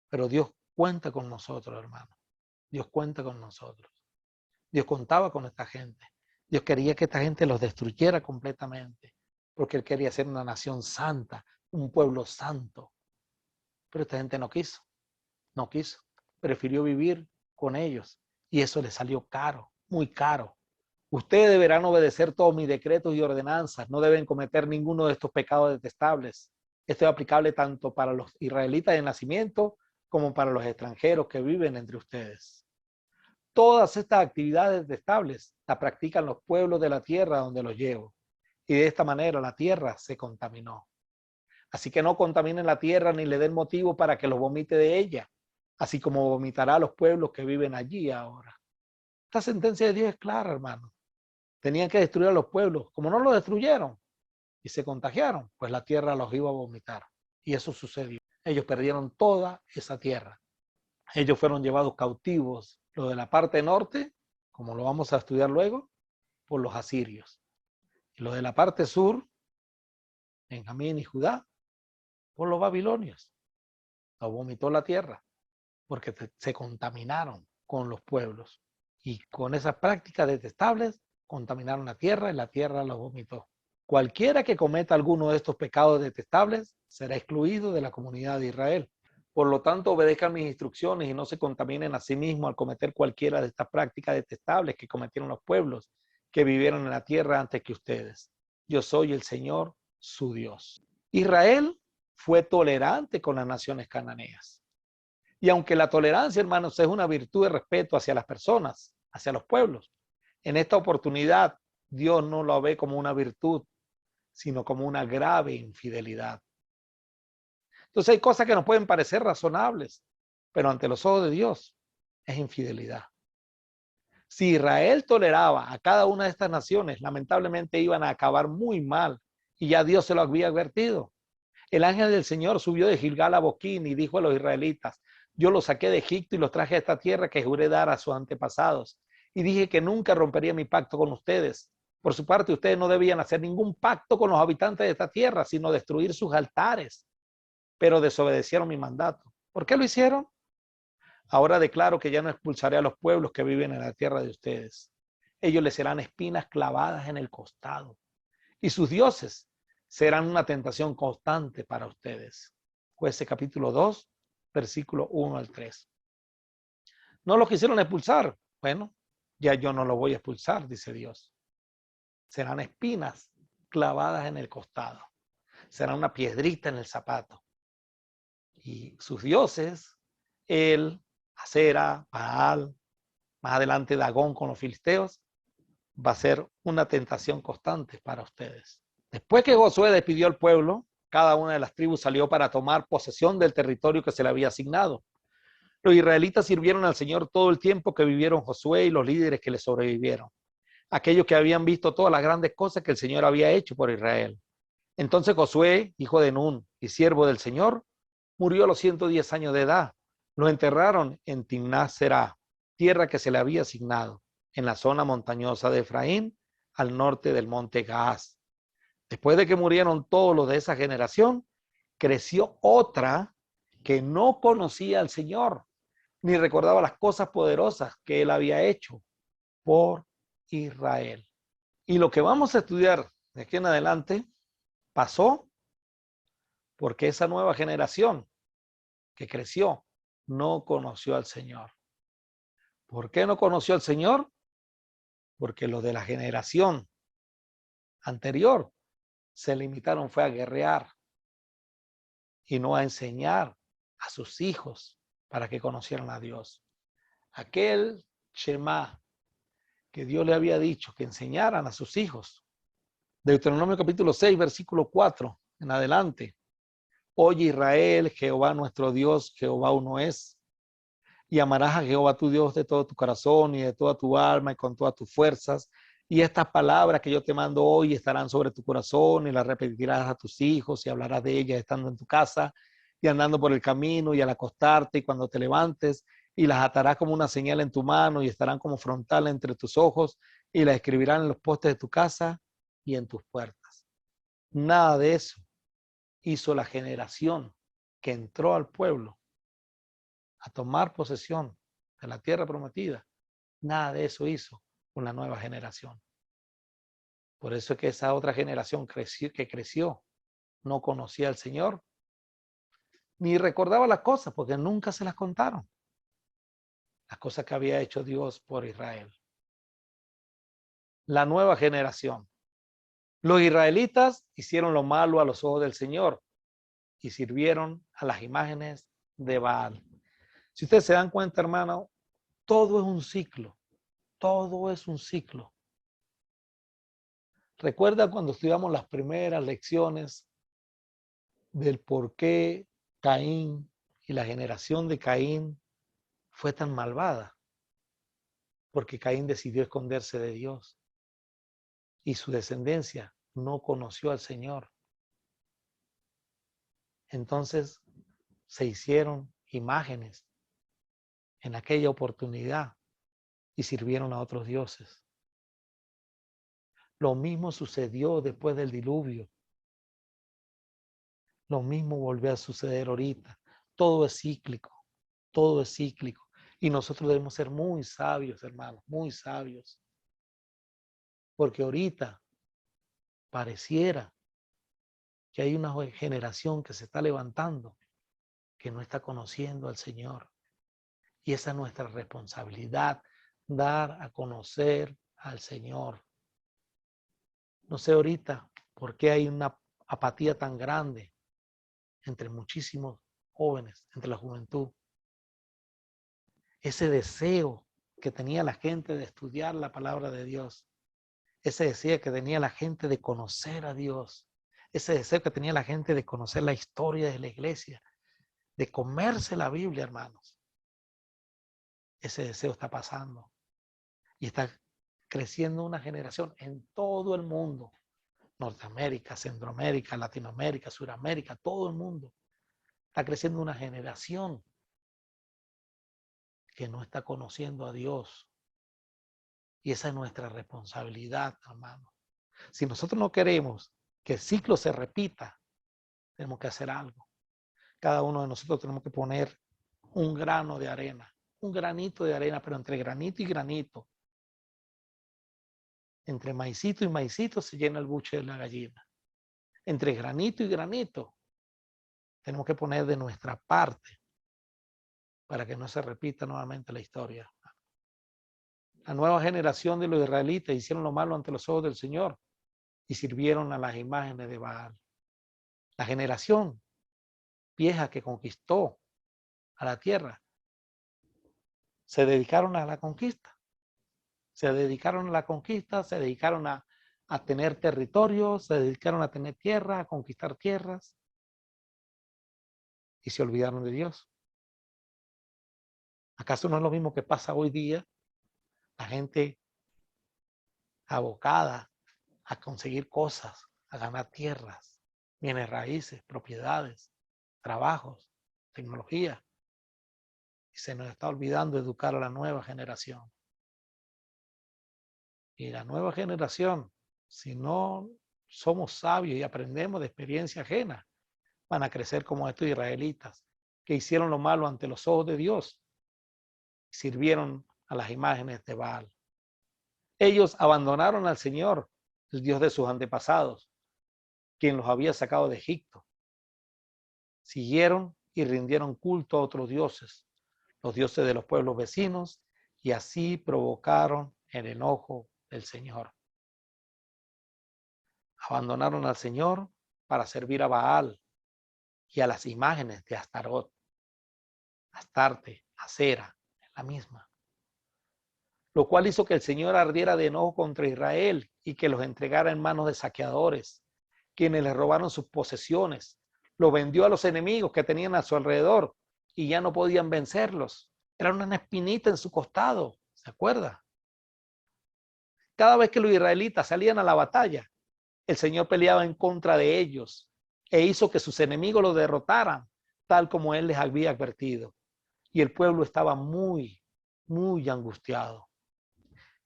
[SPEAKER 1] Pero Dios cuenta con nosotros, hermano. Dios cuenta con nosotros. Dios contaba con esta gente. Dios quería que esta gente los destruyera completamente, porque Él quería ser una nación santa, un pueblo santo. Pero esta gente no quiso. No quiso. Prefirió vivir con ellos. Y eso le salió caro, muy caro. Ustedes deberán obedecer todos mis decretos y ordenanzas. No deben cometer ninguno de estos pecados detestables. Esto es aplicable tanto para los israelitas de nacimiento como para los extranjeros que viven entre ustedes. Todas estas actividades detestables las practican los pueblos de la tierra donde los llevo. Y de esta manera la tierra se contaminó. Así que no contaminen la tierra ni le den motivo para que los vomite de ella, así como vomitará a los pueblos que viven allí ahora. Esta sentencia de Dios es clara, hermano. Tenían que destruir a los pueblos. Como no los destruyeron y se contagiaron, pues la tierra los iba a vomitar. Y eso sucedió. Ellos perdieron toda esa tierra. Ellos fueron llevados cautivos, los de la parte norte, como lo vamos a estudiar luego, por los asirios. Y los de la parte sur, Benjamín y Judá, por los babilonios. Los vomitó la tierra, porque se contaminaron con los pueblos. Y con esas prácticas detestables, contaminaron la tierra y la tierra los vomitó. Cualquiera que cometa alguno de estos pecados detestables será excluido de la comunidad de Israel. Por lo tanto, obedezcan mis instrucciones y no se contaminen a sí mismos al cometer cualquiera de estas prácticas detestables que cometieron los pueblos que vivieron en la tierra antes que ustedes. Yo soy el Señor, su Dios. Israel fue tolerante con las naciones cananeas. Y aunque la tolerancia, hermanos, es una virtud de respeto hacia las personas, hacia los pueblos, en esta oportunidad Dios no lo ve como una virtud, sino como una grave infidelidad. Entonces hay cosas que nos pueden parecer razonables, pero ante los ojos de Dios es infidelidad. Si Israel toleraba a cada una de estas naciones, lamentablemente iban a acabar muy mal, y ya Dios se lo había advertido. El ángel del Señor subió de Gilgal a Boquín y dijo a los israelitas, yo los saqué de Egipto y los traje a esta tierra que juré dar a sus antepasados. Y dije que nunca rompería mi pacto con ustedes. Por su parte, ustedes no debían hacer ningún pacto con los habitantes de esta tierra, sino destruir sus altares. Pero desobedecieron mi mandato. ¿Por qué lo hicieron? Ahora declaro que ya no expulsaré a los pueblos que viven en la tierra de ustedes. Ellos les serán espinas clavadas en el costado. y sus dioses serán una tentación constante para ustedes. Jueces capítulo 2, versículo 1 al 3. No los quisieron expulsar. Bueno, ya yo no los voy a expulsar, dice Dios. Serán espinas clavadas en el costado. Será una piedrita en el zapato. Y sus dioses, El, Acera, Baal, más adelante Dagón con los filisteos, va a ser una tentación constante para ustedes. Después que Josué despidió al pueblo, cada una de las tribus salió para tomar posesión del territorio que se le había asignado. Los israelitas sirvieron al Señor todo el tiempo que vivieron Josué y los líderes que le sobrevivieron, aquellos que habían visto todas las grandes cosas que el Señor había hecho por Israel. Entonces Josué, hijo de Nun y siervo del Señor, murió a los 110 años de edad. Lo enterraron en Timnat-Será, tierra que se le había asignado, en la zona montañosa de Efraín, al norte del monte Gaás. Después de que murieron todos los de esa generación, creció otra que no conocía al Señor, ni recordaba las cosas poderosas que él había hecho por Israel. Y lo que vamos a estudiar de aquí en adelante pasó porque esa nueva generación que creció no conoció al Señor. ¿Por qué no conoció al Señor? Porque los de la generación anterior se limitaron fue a guerrear y no a enseñar a sus hijos para que conocieran a Dios. Aquel Shema que Dios le había dicho que enseñaran a sus hijos. Deuteronomio capítulo 6, versículo 4 en adelante. Oye Israel, Jehová nuestro Dios, Jehová uno es. Y amarás a Jehová tu Dios de todo tu corazón y de toda tu alma y con todas tus fuerzas. Y estas palabras que yo te mando hoy estarán sobre tu corazón y las repetirás a tus hijos y hablarás de ellas estando en tu casa y andando por el camino y al acostarte y cuando te levantes, y las atarás como una señal en tu mano y estarán como frontal entre tus ojos y las escribirán en los postes de tu casa y en tus puertas. Nada de eso hizo la generación que entró al pueblo a tomar posesión de la tierra prometida. Nada de eso hizo una nueva generación. Por eso es que esa otra generación que creció no conocía al Señor, ni recordaba las cosas, porque nunca se las contaron. Las cosas que había hecho Dios por Israel. La nueva generación. Los israelitas hicieron lo malo a los ojos del Señor y sirvieron a las imágenes de Baal. Si ustedes se dan cuenta, hermano, todo es un ciclo. Todo es un ciclo. Recuerda cuando estudiamos las primeras lecciones del por qué Caín y la generación de Caín fue tan malvada. Porque Caín decidió esconderse de Dios y su descendencia no conoció al Señor. Entonces se hicieron imágenes en aquella oportunidad y sirvieron a otros dioses. Lo mismo sucedió después del diluvio. Lo mismo volvió a suceder ahorita. Todo es cíclico, todo es cíclico. Y nosotros debemos ser muy sabios, hermanos, muy sabios. Porque ahorita pareciera que hay una generación que se está levantando que no está conociendo al Señor. Y esa es nuestra responsabilidad, dar a conocer al Señor. No sé ahorita por qué hay una apatía tan grande entre muchísimos jóvenes, entre la juventud. Ese deseo que tenía la gente de estudiar la palabra de Dios, ese deseo que tenía la gente de conocer a Dios, ese deseo que tenía la gente de conocer la historia de la iglesia, de comerse la Biblia, hermanos. Ese deseo está pasando y está creciendo una generación en todo el mundo, Norteamérica, Centroamérica, Latinoamérica, Suramérica, todo el mundo. Está creciendo una generación que no está conociendo a Dios. Y esa es nuestra responsabilidad, hermano. Si nosotros no queremos que el ciclo se repita, tenemos que hacer algo. Cada uno de nosotros tenemos que poner un grano de arena, un granito de arena, pero entre granito y granito Entre maicito y maicito se llena el buche de la gallina. Entre granito y granito tenemos que poner de nuestra parte para que no se repita nuevamente la historia. La nueva generación de los israelitas hicieron lo malo ante los ojos del Señor y sirvieron a las imágenes de Baal. La generación vieja que conquistó a la tierra se dedicaron a la conquista. Se dedicaron a la conquista, se dedicaron a tener territorios, se dedicaron a tener tierra, a conquistar tierras y se olvidaron de Dios. ¿Acaso no es lo mismo que pasa hoy día? La gente abocada a conseguir cosas, a ganar tierras, bienes raíces, propiedades, trabajos, tecnología. Y se nos está olvidando educar a la nueva generación. Y la nueva generación, si no somos sabios y aprendemos de experiencia ajena, van a crecer como estos israelitas que hicieron lo malo ante los ojos de Dios y sirvieron a las imágenes de Baal. Ellos abandonaron al Señor, el Dios de sus antepasados, quien los había sacado de Egipto. Siguieron y rindieron culto a otros dioses, los dioses de los pueblos vecinos, y así provocaron el enojo del Señor. Abandonaron al Señor para servir a Baal y a las imágenes de Astarot. Astarte, Acera, es la misma. Lo cual hizo que el Señor ardiera de enojo contra Israel y que los entregara en manos de saqueadores, quienes le robaron sus posesiones. Lo vendió a los enemigos que tenían a su alrededor y ya no podían vencerlos. Era una espinita en su costado, ¿se acuerda? Cada vez que los israelitas salían a la batalla, el Señor peleaba en contra de ellos e hizo que sus enemigos los derrotaran, tal como Él les había advertido. Y el pueblo estaba muy angustiado.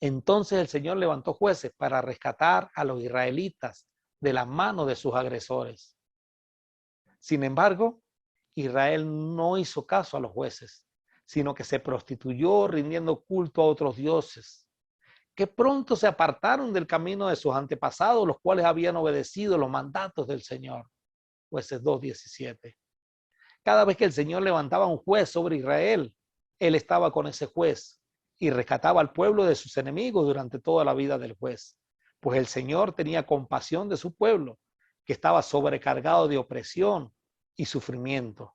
[SPEAKER 1] Entonces el Señor levantó jueces para rescatar a los israelitas de las manos de sus agresores. Sin embargo, Israel no hizo caso a los jueces, sino que se prostituyó rindiendo culto a otros dioses, que pronto se apartaron del camino de sus antepasados, los cuales habían obedecido los mandatos del Señor. Jueces 2:17. Cada vez que el Señor levantaba un juez sobre Israel, Él estaba con ese juez y rescataba al pueblo de sus enemigos durante toda la vida del juez. Pues el Señor tenía compasión de su pueblo, que estaba sobrecargado de opresión y sufrimiento.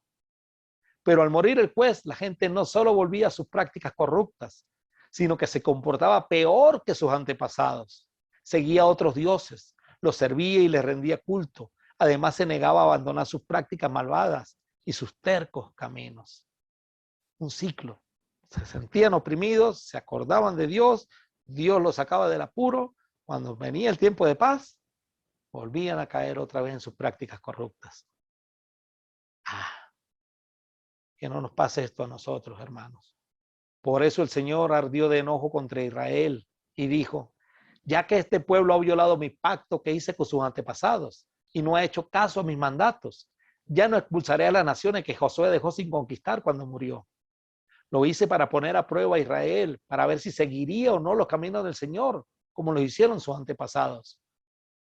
[SPEAKER 1] Pero al morir el juez, la gente no solo volvía a sus prácticas corruptas, sino que se comportaba peor que sus antepasados. Seguía a otros dioses, los servía y les rendía culto. Además, se negaba a abandonar sus prácticas malvadas y sus tercos caminos. Un ciclo. Se sentían oprimidos, se acordaban de Dios, Dios los sacaba del apuro. Cuando venía el tiempo de paz, volvían a caer otra vez en sus prácticas corruptas. Que no nos pase esto a nosotros, hermanos. Por eso el Señor ardió de enojo contra Israel y dijo: ya que este pueblo ha violado mi pacto que hice con sus antepasados y no ha hecho caso a mis mandatos, ya no expulsaré a las naciones que Josué dejó sin conquistar cuando murió. Lo hice para poner a prueba a Israel, para ver si seguiría o no los caminos del Señor, como lo hicieron sus antepasados.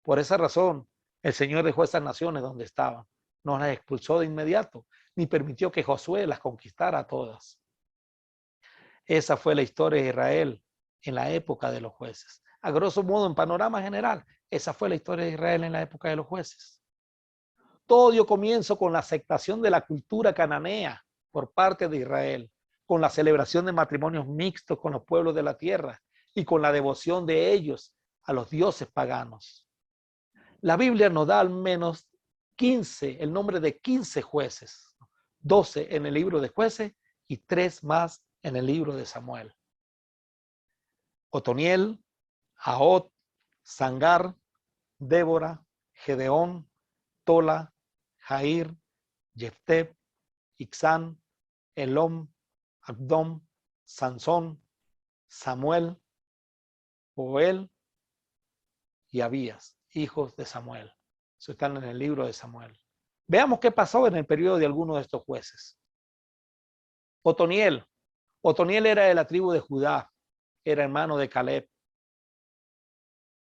[SPEAKER 1] Por esa razón, el Señor dejó esas naciones donde estaban. No las expulsó de inmediato, ni permitió que Josué las conquistara a todas. Esa fue la historia de Israel en la época de los jueces. A grosso modo, en panorama general, esa fue la historia de Israel en la época de los jueces. Todo dio comienzo con la aceptación de la cultura cananea por parte de Israel, con la celebración de matrimonios mixtos con los pueblos de la tierra y con la devoción de ellos a los dioses paganos. La Biblia nos da al menos 15, el nombre de 15 jueces, 12 en el libro de Jueces y 3 más en el libro de Samuel. Otoniel, Ahot, Sangar, Débora, Gedeón, Tola, Jair, Jefteb, Ixán, Elom, Abdom, Sansón, Samuel, Joel y Abías, hijos de Samuel. Eso están en el libro de Samuel. Veamos qué pasó en el periodo de algunos de estos jueces. Otoniel. Otoniel era de la tribu de Judá, era hermano de Caleb.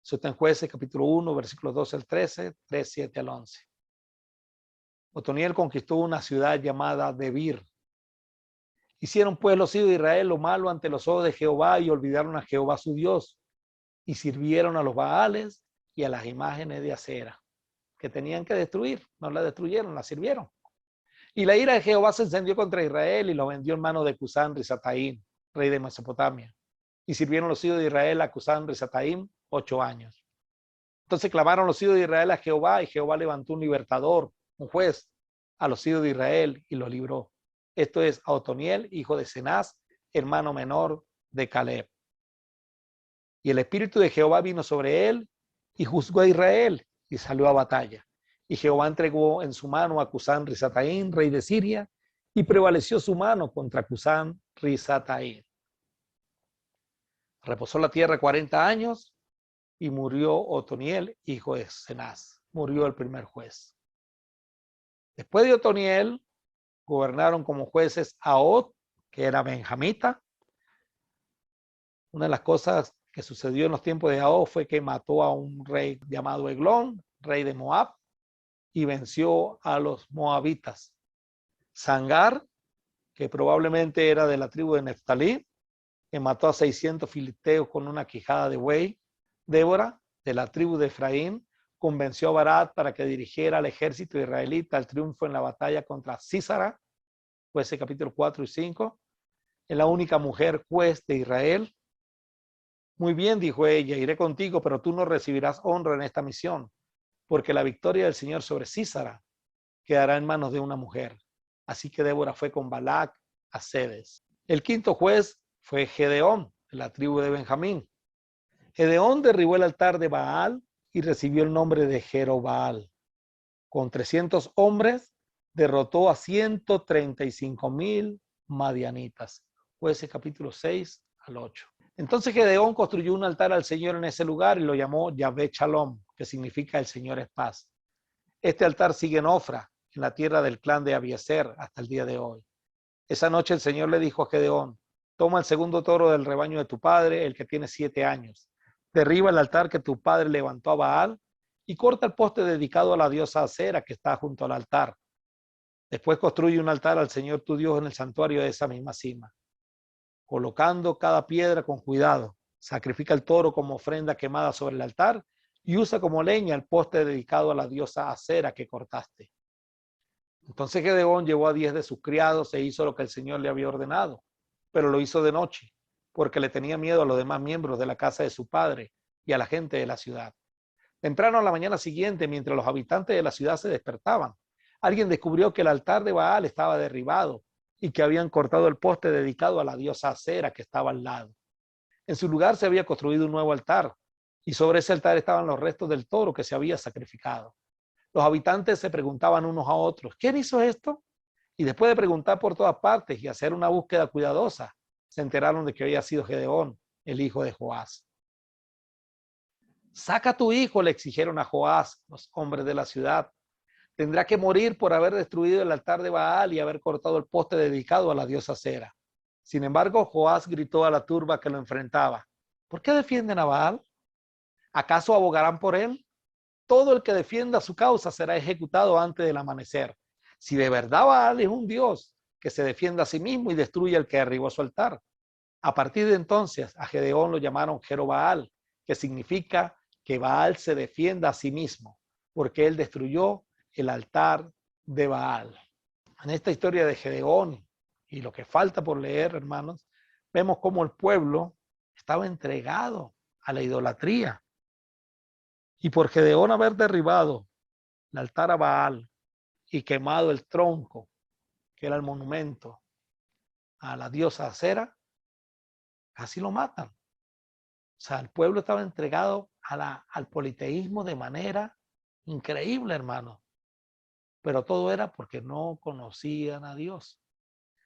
[SPEAKER 1] Eso está en Jueces capítulo 1, versículos 12 al 13, 3, 7 al 11. Otoniel conquistó una ciudad llamada Debir. Hicieron pues los hijos de Israel lo malo ante los ojos de Jehová y olvidaron a Jehová su Dios y sirvieron a los Baales y a las imágenes de acera que tenían que destruir. No la destruyeron, la sirvieron. Y la ira de Jehová se encendió contra Israel y lo vendió en mano de Cusán Risataim, rey de Mesopotamia. Y sirvieron los hijos de Israel a Cusán Risataim 8 años. Entonces clamaron los hijos de Israel a Jehová y Jehová levantó un libertador, un juez, a los hijos de Israel y los libró. Esto es a Otoniel, hijo de Cenaz, hermano menor de Caleb. Y el espíritu de Jehová vino sobre él y juzgó a Israel y salió a batalla. Y Jehová entregó en su mano a Cusán Risataim, rey de Siria, y prevaleció su mano contra Cusán Risataim. Reposó la tierra 40 años y murió Otoniel, hijo de Cenaz. Murió el primer juez. Después de Otoniel, gobernaron como jueces Ahod, que era benjamita. Una de las cosas que sucedió en los tiempos de Ahod fue que mató a un rey llamado Eglón, rey de Moab, y venció a los moabitas. Sangar, que probablemente era de la tribu de Neftalí, que mató a 600 filisteos con una quijada de buey. Débora, de la tribu de Efraín, convenció a Barak para que dirigiera al ejército israelita al triunfo en la batalla contra Sísara, Jueces capítulo 4 y 5. Es la única mujer juez de Israel. Muy bien, dijo ella, iré contigo, pero tú no recibirás honra en esta misión, porque la victoria del Señor sobre Sísara quedará en manos de una mujer. Así que Débora fue con Balac a Cedes. El quinto juez fue Gedeón, de la tribu de Benjamín. Gedeón derribó el altar de Baal y recibió el nombre de Jerobaal. Con 300 hombres derrotó a 135,000 madianitas. Jueces capítulo 6 al 8. Entonces Gedeón construyó un altar al Señor en ese lugar y lo llamó Yahvé Shalom, que significa el Señor es paz. Este altar sigue en Ofra, en la tierra del clan de Abiezer, hasta el día de hoy. Esa noche el Señor le dijo a Gedeón: toma el segundo toro del rebaño de tu padre, el que tiene 7 años. Derriba el altar que tu padre levantó a Baal y corta el poste dedicado a la diosa Acera que está junto al altar. Después construye un altar al Señor tu Dios en el santuario de esa misma cima, colocando cada piedra con cuidado. Sacrifica el toro como ofrenda quemada sobre el altar y usa como leña el poste dedicado a la diosa Acera que cortaste. Entonces Gedeón llevó a 10 de sus criados e hizo lo que el Señor le había ordenado, pero lo hizo de noche, porque le tenía miedo a los demás miembros de la casa de su padre y a la gente de la ciudad. Temprano a la mañana siguiente, mientras los habitantes de la ciudad se despertaban, alguien descubrió que el altar de Baal estaba derribado y que habían cortado el poste dedicado a la diosa Acera que estaba al lado. En su lugar se había construido un nuevo altar y sobre ese altar estaban los restos del toro que se había sacrificado. Los habitantes se preguntaban unos a otros: ¿quién hizo esto? Y después de preguntar por todas partes y hacer una búsqueda cuidadosa, se enteraron de que había sido Gedeón, el hijo de Joás. Saca a tu hijo, le exigieron a Joás los hombres de la ciudad. Tendrá que morir por haber destruido el altar de Baal y haber cortado el poste dedicado a la diosa Acera. Sin embargo, Joás gritó a la turba que lo enfrentaba: ¿por qué defienden a Baal? ¿Acaso abogarán por él? Todo el que defienda su causa será ejecutado antes del amanecer. Si de verdad Baal es un dios, que se defienda a sí mismo y destruya el que derribó su altar. A partir de entonces, a Gedeón lo llamaron Jerobaal, que significa que Baal se defienda a sí mismo, porque él destruyó el altar de Baal. En esta historia de Gedeón y lo que falta por leer, hermanos, vemos cómo el pueblo estaba entregado a la idolatría. Y por Gedeón haber derribado el altar a Baal y quemado el tronco, que era el monumento a la diosa Acera, casi lo matan. O sea, el pueblo estaba entregado al politeísmo de manera increíble, hermano. Pero todo era porque no conocían a Dios.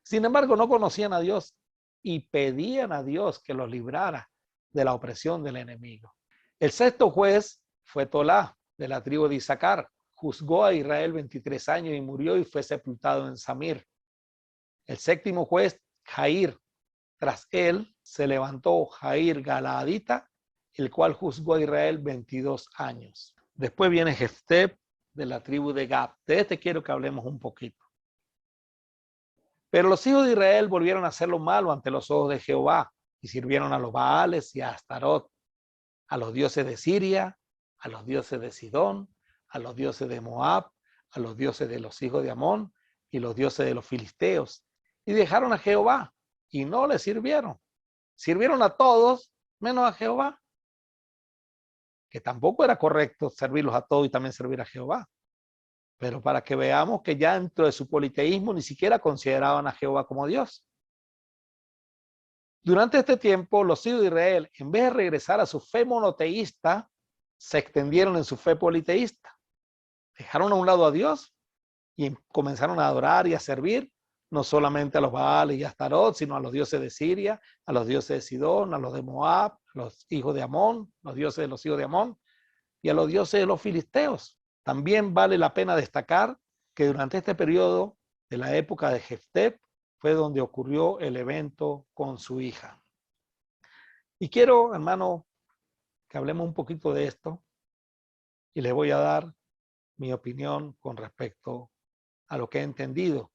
[SPEAKER 1] Sin embargo, no conocían a Dios y pedían a Dios que los librara de la opresión del enemigo. El sexto juez fue Tolá, de la tribu de Isaacar. Juzgó a Israel 23 años y murió y fue sepultado en Samir. El séptimo juez, Jair. Tras él se levantó Jair Galaadita el cual juzgó a Israel 22 años. Después viene Jefté de la tribu de Gad. De este quiero que hablemos un poquito. Pero los hijos de Israel volvieron a hacer lo malo ante los ojos de Jehová y sirvieron a los Baales y a Astarot, a los dioses de Siria, a los dioses de Sidón, a los dioses de Moab, a los dioses de los hijos de Amón y los dioses de los filisteos. Y dejaron a Jehová y no le sirvieron. Sirvieron a todos menos a Jehová, que tampoco era correcto servirlos a todos y también servir a Jehová. Pero para que veamos que ya dentro de su politeísmo ni siquiera consideraban a Jehová como Dios. Durante este tiempo, los hijos de Israel, en vez de regresar a su fe monoteísta, se extendieron en su fe politeísta. Dejaron a un lado a Dios y comenzaron a adorar y a servir no solamente a los Baales y a Astarot, sino a los dioses de Siria, a los dioses de Sidón, a los de Moab, a los hijos de Amón, los dioses de los hijos de Amón y a los dioses de los filisteos. También vale la pena destacar que durante este periodo de la época de Jefté fue donde ocurrió el evento con su hija. Y quiero, hermano, que hablemos un poquito de esto y les voy a dar mi opinión con respecto a lo que he entendido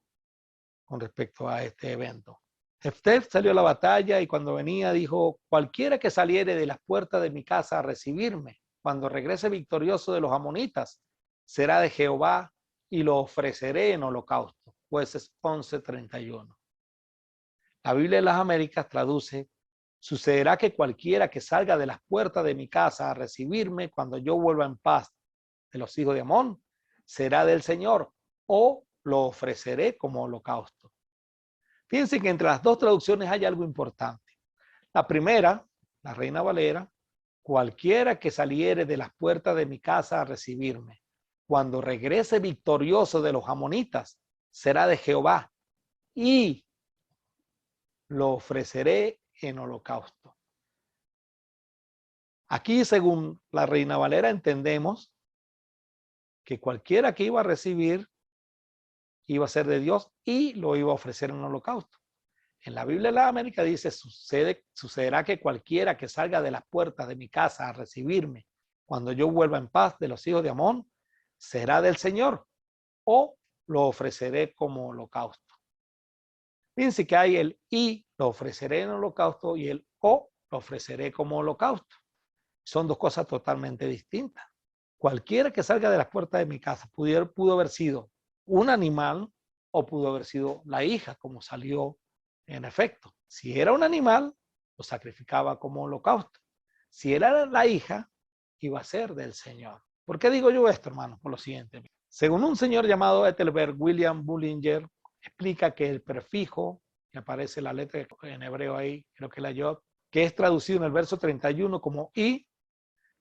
[SPEAKER 1] con respecto a este evento. Jefté salió a la batalla y cuando venía dijo: cualquiera que saliere de las puertas de mi casa a recibirme, cuando regrese victorioso de los amonitas, será de Jehová y lo ofreceré en holocausto. Jueces 11:31. La Biblia de las Américas traduce: sucederá que cualquiera que salga de las puertas de mi casa a recibirme cuando yo vuelva en paz de los hijos de Amón, será del Señor, o lo ofreceré como holocausto. Fíjense que entre las dos traducciones hay algo importante. La primera, la Reina Valera: cualquiera que saliere de las puertas de mi casa a recibirme, cuando regrese victorioso de los amonitas, será de Jehová y lo ofreceré en holocausto. Aquí, según la Reina Valera, entendemos que cualquiera que iba a recibir iba a ser de Dios y lo iba a ofrecer en holocausto. En la Biblia de la América dice: sucederá que cualquiera que salga de las puertas de mi casa a recibirme, cuando yo vuelva en paz de los hijos de Amón, será del Señor, o lo ofreceré como holocausto. Fíjense que hay el y lo ofreceré en holocausto y el o lo ofreceré como holocausto. Son dos cosas totalmente distintas. Cualquiera que salga de las puertas de mi casa pudo haber sido un animal o pudo haber sido la hija, como salió en efecto. Si era un animal, lo sacrificaba como holocausto. Si era la hija, iba a ser del Señor. ¿Por qué digo yo esto, hermano? Por lo siguiente. Según un señor llamado Ethelbert William Bullinger, explica que el prefijo, que aparece la letra en hebreo ahí, creo que la yod, que es traducido en el verso 31 como y,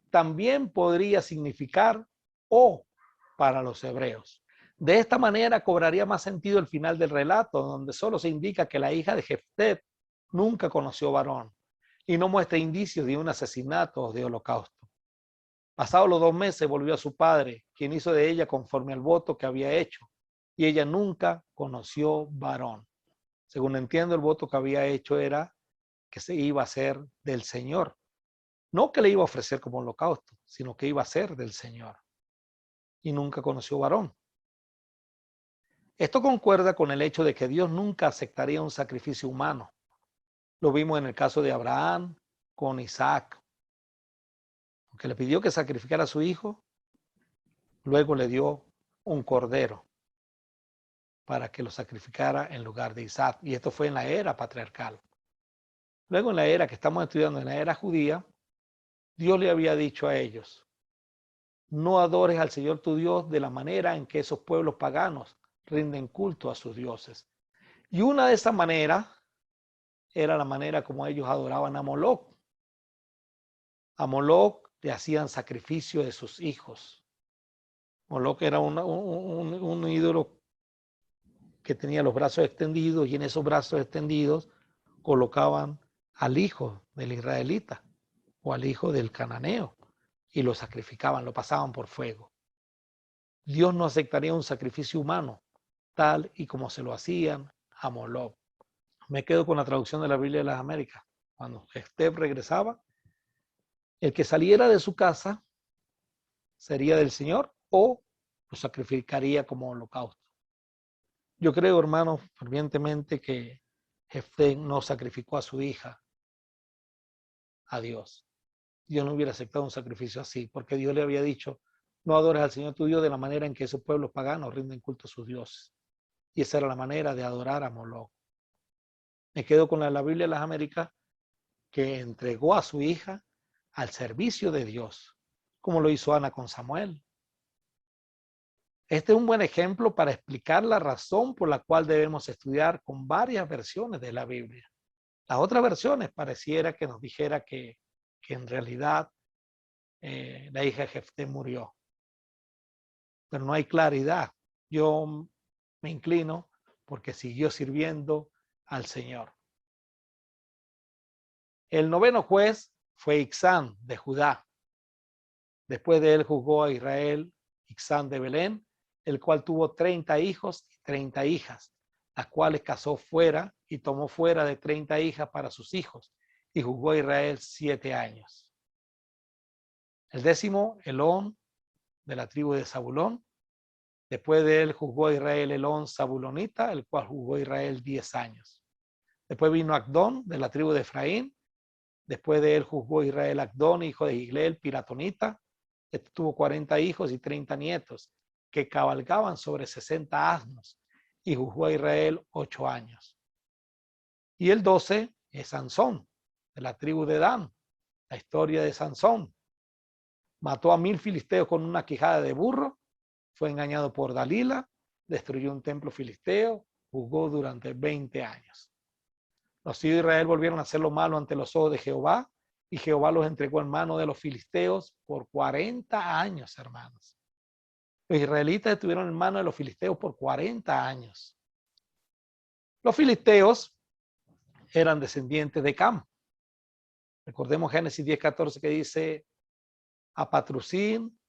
[SPEAKER 1] también podría significar o para los hebreos. De esta manera cobraría más sentido el final del relato, donde solo se indica que la hija de Jefté nunca conoció varón y no muestra indicios de un asesinato o de holocausto. Pasados los 2 meses volvió a su padre, quien hizo de ella conforme al voto que había hecho, y ella nunca conoció varón. Según entiendo, el voto que había hecho era que se iba a hacer del Señor. No que le iba a ofrecer como holocausto, sino que iba a ser del Señor. Y nunca conoció varón. Esto concuerda con el hecho de que Dios nunca aceptaría un sacrificio humano. Lo vimos en el caso de Abraham con Isaac. Aunque le pidió que sacrificara a su hijo, luego le dio un cordero para que lo sacrificara en lugar de Isaac. Y esto fue en la era patriarcal. Luego en la era que estamos estudiando, en la era judía, Dios le había dicho a ellos: no adores al Señor tu Dios de la manera en que esos pueblos paganos rinden culto a sus dioses. Y una de esas maneras era la manera como ellos adoraban a Moloc. A Moloc le hacían sacrificio de sus hijos. Moloc era un ídolo que tenía los brazos extendidos, y en esos brazos extendidos colocaban al hijo del israelita o al hijo del cananeo y lo sacrificaban, lo pasaban por fuego. Dios no aceptaría un sacrificio humano tal y como se lo hacían a Moloc. Me quedo con la traducción de la Biblia de las Américas. Cuando Jefté regresaba, El que saliera de su casa sería del Señor o lo sacrificaría como holocausto. Yo creo, hermanos, fervientemente que Jefté no sacrificó a su hija a Dios. Dios no hubiera aceptado un sacrificio así, porque Dios le había dicho, no adores al Señor tu Dios de la manera en que esos pueblos paganos rinden culto a sus dioses. Y esa era la manera de adorar a Moloch. Me quedo con la Biblia de las Américas, que entregó a su hija al servicio de Dios, como lo hizo Ana con Samuel. Este es un buen ejemplo para explicar la razón por la cual debemos estudiar con varias versiones de la Biblia. Las otras versiones pareciera que nos dijera que en realidad la hija de Jefté murió, pero no hay claridad. Yo me inclino porque siguió sirviendo al Señor. El noveno juez fue Ixán de Judá. Después de él juzgó a Israel Ixán de Belén, el cual tuvo 30 hijos y 30 hijas, las cuales casó fuera y tomó fuera de 30 hijas para sus hijos, y juzgó a Israel 7 años. El décimo, Elón, de la tribu de Zabulón. Después de él juzgó a Israel Elón Zabulonita, el cual juzgó a Israel 10 años. Después vino Agdón, de la tribu de Efraín. Después de él juzgó a Israel Agdón, hijo de Gigleel, Piratonita. Este tuvo 40 hijos y 30 nietos, que cabalgaban sobre 60 asnos, y juzgó a Israel 8 años. Y el 12 es Sansón, de la tribu de Dan. La historia de Sansón. Mató a 1000 filisteos con una quijada de burro, fue engañado por Dalila, destruyó un templo filisteo, jugó durante 20 años. Los hijos de Israel volvieron a hacer lo malo ante los ojos de Jehová, y Jehová los entregó en manos de los filisteos por 40 años, hermanos. Los israelitas estuvieron en manos de los filisteos por 40 años. Los filisteos eran descendientes de Cam. Recordemos Génesis 10:14 que dice a Patrusín,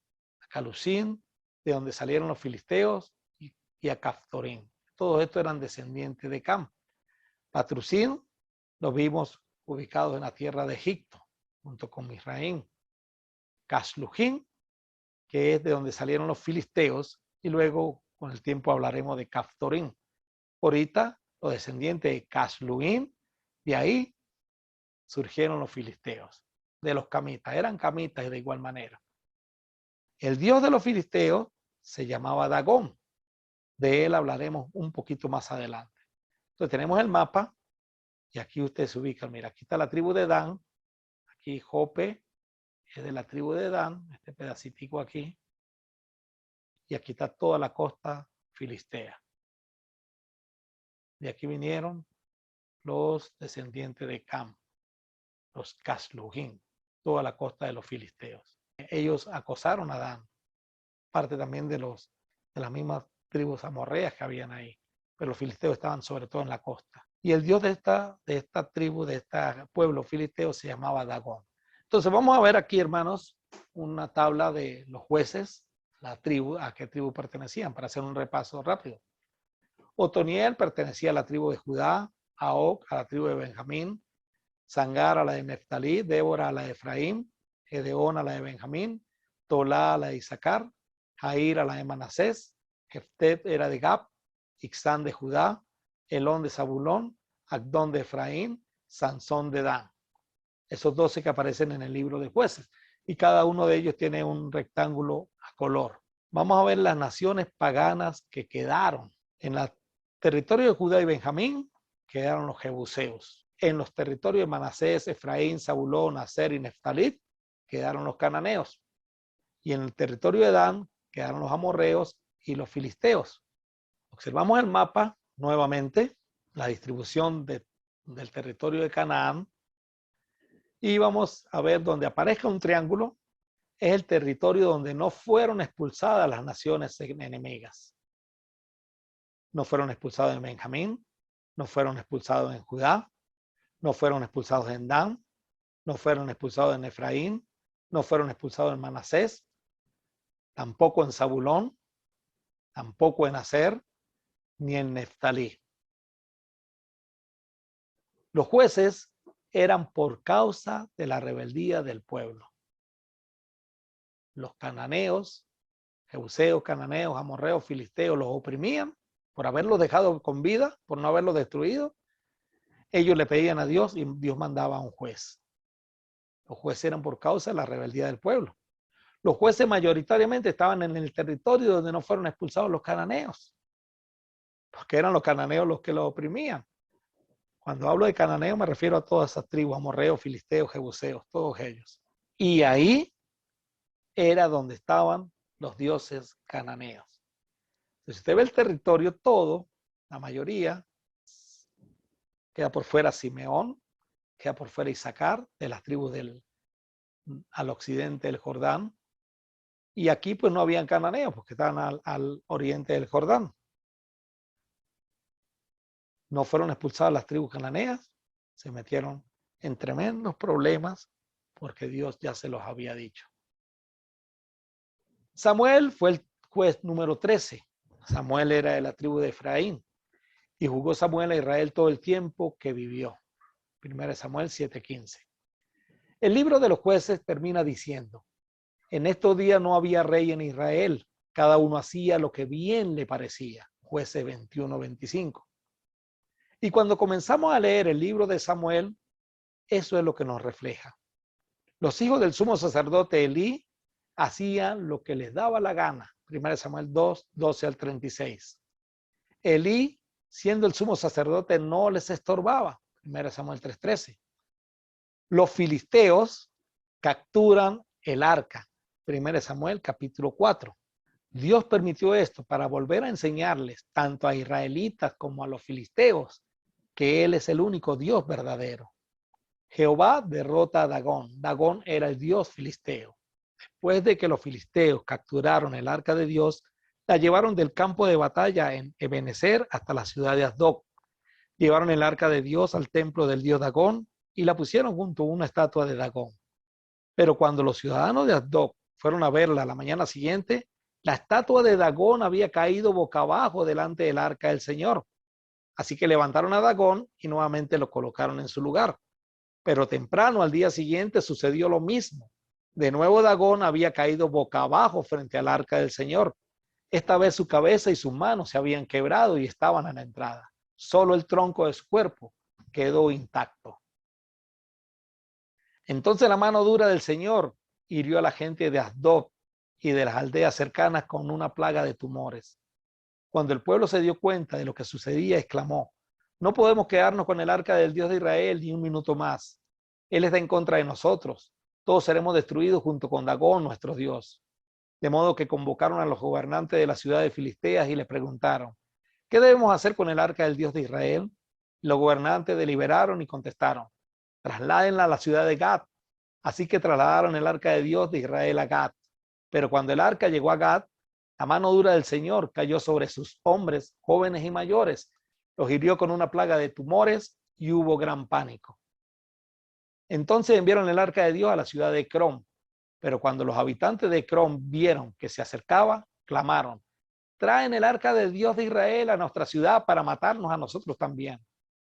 [SPEAKER 1] a Calusín, de donde salieron los filisteos, y a Caftorín. Todos estos eran descendientes de Cam. Patrusín los vimos ubicados en la tierra de Egipto, junto con Misraín. Caslujín, que es de donde salieron los filisteos, y luego con el tiempo hablaremos de Caftorín. Ahorita los descendientes de Casluín, de ahí surgieron los filisteos, de los camitas, eran camitas de igual manera. El dios de los filisteos se llamaba Dagón, de él hablaremos un poquito más adelante. Entonces tenemos el mapa, y aquí ustedes se ubican, mira, aquí está la tribu de Dan, aquí Jope es de la tribu de Dan, este pedacitico aquí, y aquí está toda la costa filistea. De aquí vinieron los descendientes de Cam, los Caslujín, toda la costa de los filisteos. Ellos acosaron a Dan, parte también de las mismas tribus amorreas que habían ahí, pero los filisteos estaban sobre todo en la costa. Y el dios de esta tribu, de este pueblo filisteo, se llamaba Dagón. Entonces vamos a ver aquí, hermanos, una tabla de los jueces, la tribu, a qué tribu pertenecían, para hacer un repaso rápido. Otoniel pertenecía a la tribu de Judá, Aoc a la tribu de Benjamín, Sangar a la de Neftalí, Débora a la de Efraín, Gedeón a la de Benjamín, Tolá a la de Isaacar, Jair a la de Manasés, Jeftet era de Gab, Ixán de Judá, Elón de Zabulón, Agdón de Efraín, Sansón de Dan. Esos 12 que aparecen en el libro de jueces. Y cada uno de ellos tiene un rectángulo a color. Vamos a ver las naciones paganas que quedaron. En el territorio de Judá y Benjamín quedaron los jebuseos. En los territorios de Manasés, Efraín, Zabulón, Aser y Neftalí quedaron los cananeos. Y en el territorio de Dan quedaron los amorreos y los filisteos. Observamos el mapa nuevamente, la distribución del territorio de Canaán, y vamos a ver donde aparezca un triángulo, es el territorio donde no fueron expulsadas las naciones enemigas. No fueron expulsados en Benjamín, no fueron expulsados en Judá, no fueron expulsados en Dan, no fueron expulsados en Efraín, no fueron expulsados en Manasés, tampoco en Zabulón, tampoco en Aser, ni en Neftalí. Los jueces eran por causa de la rebeldía del pueblo. los cananeos, jebuseos, cananeos, amorreos, filisteos, los oprimían por haberlos dejado con vida, por no haberlos destruido, ellos le pedían a Dios y Dios mandaba a un juez. Los jueces eran por causa de la rebeldía del pueblo. Los jueces mayoritariamente estaban en el territorio donde no fueron expulsados los cananeos, porque eran los cananeos los que los oprimían. Cuando hablo de cananeos me refiero a todas esas tribus, amorreos, filisteos, jebuseos, todos ellos. Y ahí era donde estaban los dioses cananeos. Entonces, si usted ve el territorio todo, la mayoría, queda por fuera Simeón, queda por fuera Isaacar, de las tribus al occidente del Jordán. Y aquí pues no habían cananeos, porque estaban al oriente del Jordán. No fueron expulsadas las tribus cananeas, se metieron en tremendos problemas porque Dios ya se los había dicho. Samuel fue el juez número 13. Samuel era de la tribu de Efraín y jugó Samuel a Israel todo el tiempo que vivió. 1 Samuel 7:15. El libro de los jueces termina diciendo: en estos días no había rey en Israel, cada uno hacía lo que bien le parecía. Jueces 21:25. Y cuando comenzamos a leer el libro de Samuel, eso es lo que nos refleja. Los hijos del sumo sacerdote Elí hacían lo que les daba la gana. 1 Samuel 2, 12 al 36. Elí, siendo el sumo sacerdote, no les estorbaba. 1 Samuel 3:13. Los filisteos capturan el arca. 1 Samuel capítulo 4. Dios permitió esto para volver a enseñarles tanto a israelitas como a los filisteos que Él es el único Dios verdadero. Jehová derrota a Dagón. Dagón era el dios filisteo. Después de que los filisteos capturaron el arca de Dios, la llevaron del campo de batalla en Ebenezer hasta la ciudad de Asdod. Llevaron el arca de Dios al templo del dios Dagón y la pusieron junto a una estatua de Dagón. Pero cuando los ciudadanos de Asdod fueron a verla la mañana siguiente, la estatua de Dagón había caído boca abajo delante del arca del Señor. Así que levantaron a Dagón y nuevamente lo colocaron en su lugar. Pero temprano al día siguiente sucedió lo mismo. De nuevo Dagón había caído boca abajo frente al arca del Señor. Esta vez su cabeza y sus manos se habían quebrado y estaban a la entrada. Solo el tronco de su cuerpo quedó intacto. Entonces la mano dura del Señor hirió a la gente de Asdod y de las aldeas cercanas con una plaga de tumores. Cuando el pueblo se dio cuenta de lo que sucedía, exclamó: no podemos quedarnos con el arca del Dios de Israel ni un minuto más. Él está en contra de nosotros. Todos seremos destruidos junto con Dagón, nuestro Dios. De modo que convocaron a los gobernantes de la ciudad de Filisteas y les preguntaron: ¿qué debemos hacer con el arca del Dios de Israel? Los gobernantes deliberaron y contestaron: trasládenla a la ciudad de Gat. Así que trasladaron el arca de Dios de Israel a Gat. Pero cuando el arca llegó a Gat, la mano dura del Señor cayó sobre sus hombres, jóvenes y mayores. Los hirió con una plaga de tumores y hubo gran pánico. Entonces enviaron el arca de Dios a la ciudad de Ecrón. Pero cuando los habitantes de Ecrón vieron que se acercaba, clamaron: traen el arca de Dios de Israel a nuestra ciudad para matarnos a nosotros también.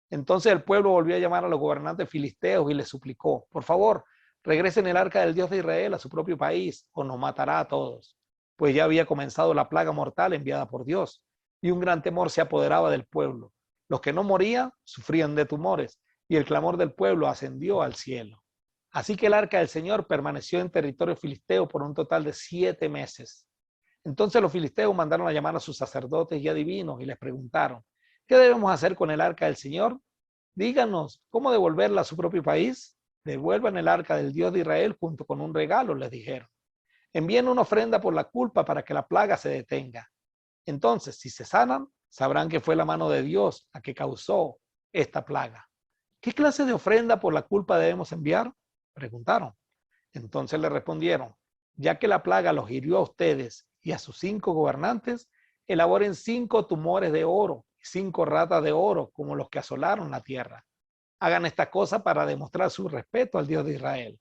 [SPEAKER 1] Entonces el pueblo volvió a llamar a los gobernantes filisteos y les suplicó: por favor, regresen el arca del Dios de Israel a su propio país o nos matará a todos. Pues ya había comenzado la plaga mortal enviada por Dios y un gran temor se apoderaba del pueblo. Los que no morían sufrían de tumores y el clamor del pueblo ascendió al cielo. Así que el arca del Señor permaneció en territorio filisteo por un total de 7 meses. Entonces los filisteos mandaron a llamar a sus sacerdotes y adivinos y les preguntaron: ¿qué debemos hacer con el arca del Señor? Díganos, ¿cómo devolverla a su propio país? Devuelvan el arca del Dios de Israel junto con un regalo, les dijeron. Envíen una ofrenda por la culpa para que la plaga se detenga. Entonces, si se sanan, sabrán que fue la mano de Dios la que causó esta plaga. ¿Qué clase de ofrenda por la culpa debemos enviar? Preguntaron. Entonces le respondieron: ya que la plaga los hirió a ustedes y a sus 5 gobernantes, elaboren 5 tumores de oro y 5 ratas de oro como los que asolaron la tierra. Hagan esta cosa para demostrar su respeto al Dios de Israel.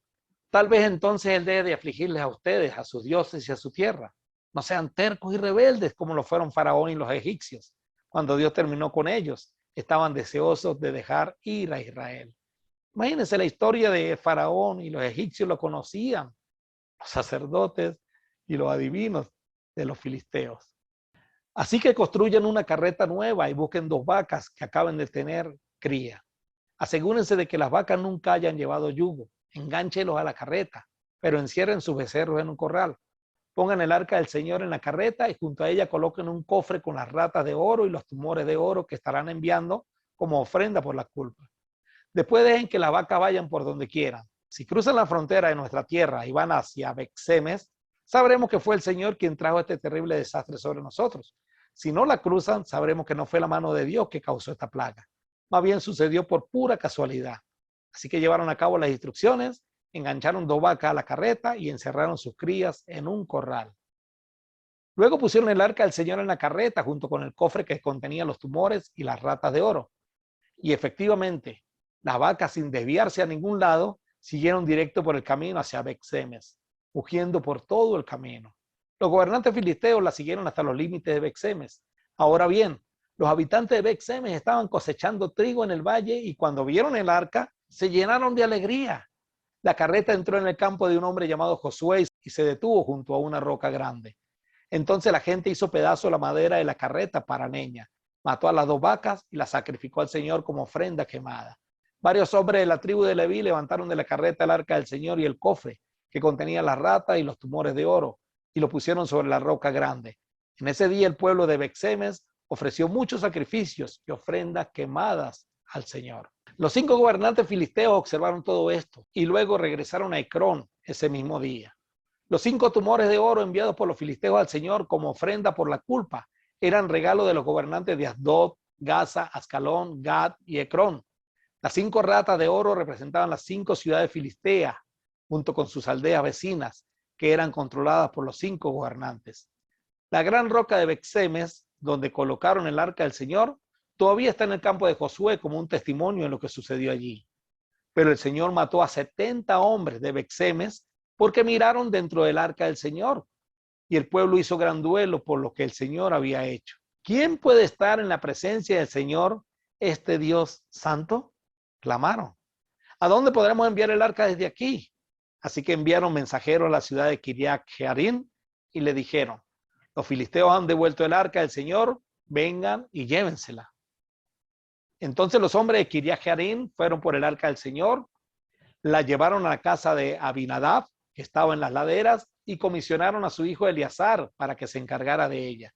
[SPEAKER 1] Tal vez entonces Él debe de afligirles a ustedes, a sus dioses y a su tierra. No sean tercos y rebeldes como lo fueron Faraón y los egipcios. Cuando Dios terminó con ellos, estaban deseosos de dejar ir a Israel. Imagínense la historia de Faraón y los egipcios lo conocían. Los sacerdotes y los adivinos de los filisteos. Así que construyan una carreta nueva y busquen 2 vacas que acaben de tener cría. Asegúrense de que las vacas nunca hayan llevado yugo. Engánchelos a la carreta, pero encierren sus becerros en un corral. Pongan el arca del Señor en la carreta y junto a ella coloquen un cofre con las ratas de oro y los tumores de oro que estarán enviando como ofrenda por la culpa. Después dejen que las vacas vayan por donde quieran. Si cruzan la frontera de nuestra tierra y van hacia Bexemes, sabremos que fue el Señor quien trajo este terrible desastre sobre nosotros. Si no la cruzan, sabremos que no fue la mano de Dios que causó esta plaga. Más bien sucedió por pura casualidad. Así que llevaron a cabo las instrucciones, engancharon 2 vacas a la carreta y encerraron sus crías en un corral. Luego pusieron el arca del Señor en la carreta junto con el cofre que contenía los tumores y las ratas de oro. Y efectivamente, las vacas, sin desviarse a ningún lado, siguieron directo por el camino hacia Bexemes, mugiendo por todo el camino. Los gobernantes filisteos la siguieron hasta los límites de Bexemes. Ahora bien, los habitantes de Bexemes estaban cosechando trigo en el valle y cuando vieron el arca, se llenaron de alegría. La carreta entró en el campo de un hombre llamado Josué y se detuvo junto a una roca grande. Entonces la gente hizo pedazo la madera de la carreta para leña, mató a las 2 vacas y las sacrificó al Señor como ofrenda quemada. Varios hombres de la tribu de Leví levantaron de la carreta el arca del Señor y el cofre que contenía las ratas y los tumores de oro y lo pusieron sobre la roca grande. En ese día el pueblo de Bexemes ofreció muchos sacrificios y ofrendas quemadas al Señor. Los 5 gobernantes filisteos observaron todo esto y luego regresaron a Ecrón ese mismo día. Los 5 tumores de oro enviados por los filisteos al Señor como ofrenda por la culpa eran regalo de los gobernantes de Asdod, Gaza, Ascalón, Gad y Ecrón. Las 5 ratas de oro representaban las 5 ciudades filisteas, junto con sus aldeas vecinas, que eran controladas por los 5 gobernantes. La gran roca de Bexemes, donde colocaron el arca del Señor, todavía está en el campo de Josué como un testimonio de lo que sucedió allí. Pero el Señor mató a 70 hombres de Bexemes porque miraron dentro del arca del Señor. Y el pueblo hizo gran duelo por lo que el Señor había hecho. ¿Quién puede estar en la presencia del Señor, este Dios santo? Clamaron. ¿A dónde podremos enviar el arca desde aquí? Así que enviaron mensajeros a la ciudad de Kiriat Jearim y le dijeron: los filisteos han devuelto el arca del Señor, vengan y llévensela. Entonces los hombres de Kiriat Jearim fueron por el arca del Señor, la llevaron a la casa de Abinadab, que estaba en las laderas, y comisionaron a su hijo Eleazar para que se encargara de ella.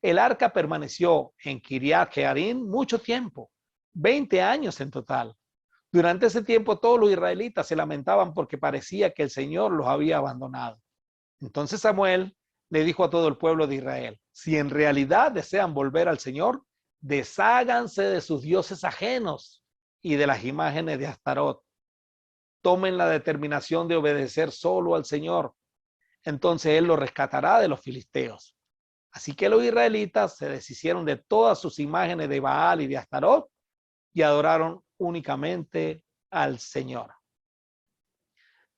[SPEAKER 1] El arca permaneció en Kiriat Jearim mucho tiempo, 20 años en total. Durante ese tiempo todos los israelitas se lamentaban porque parecía que el Señor los había abandonado. Entonces Samuel le dijo a todo el pueblo de Israel: si en realidad desean volver al Señor, desháganse de sus dioses ajenos y de las imágenes de Astarot. Tomen la determinación de obedecer solo al Señor. Entonces Él los rescatará de los filisteos. Así que los israelitas se deshicieron de todas sus imágenes de Baal y de Astarot y adoraron únicamente al Señor.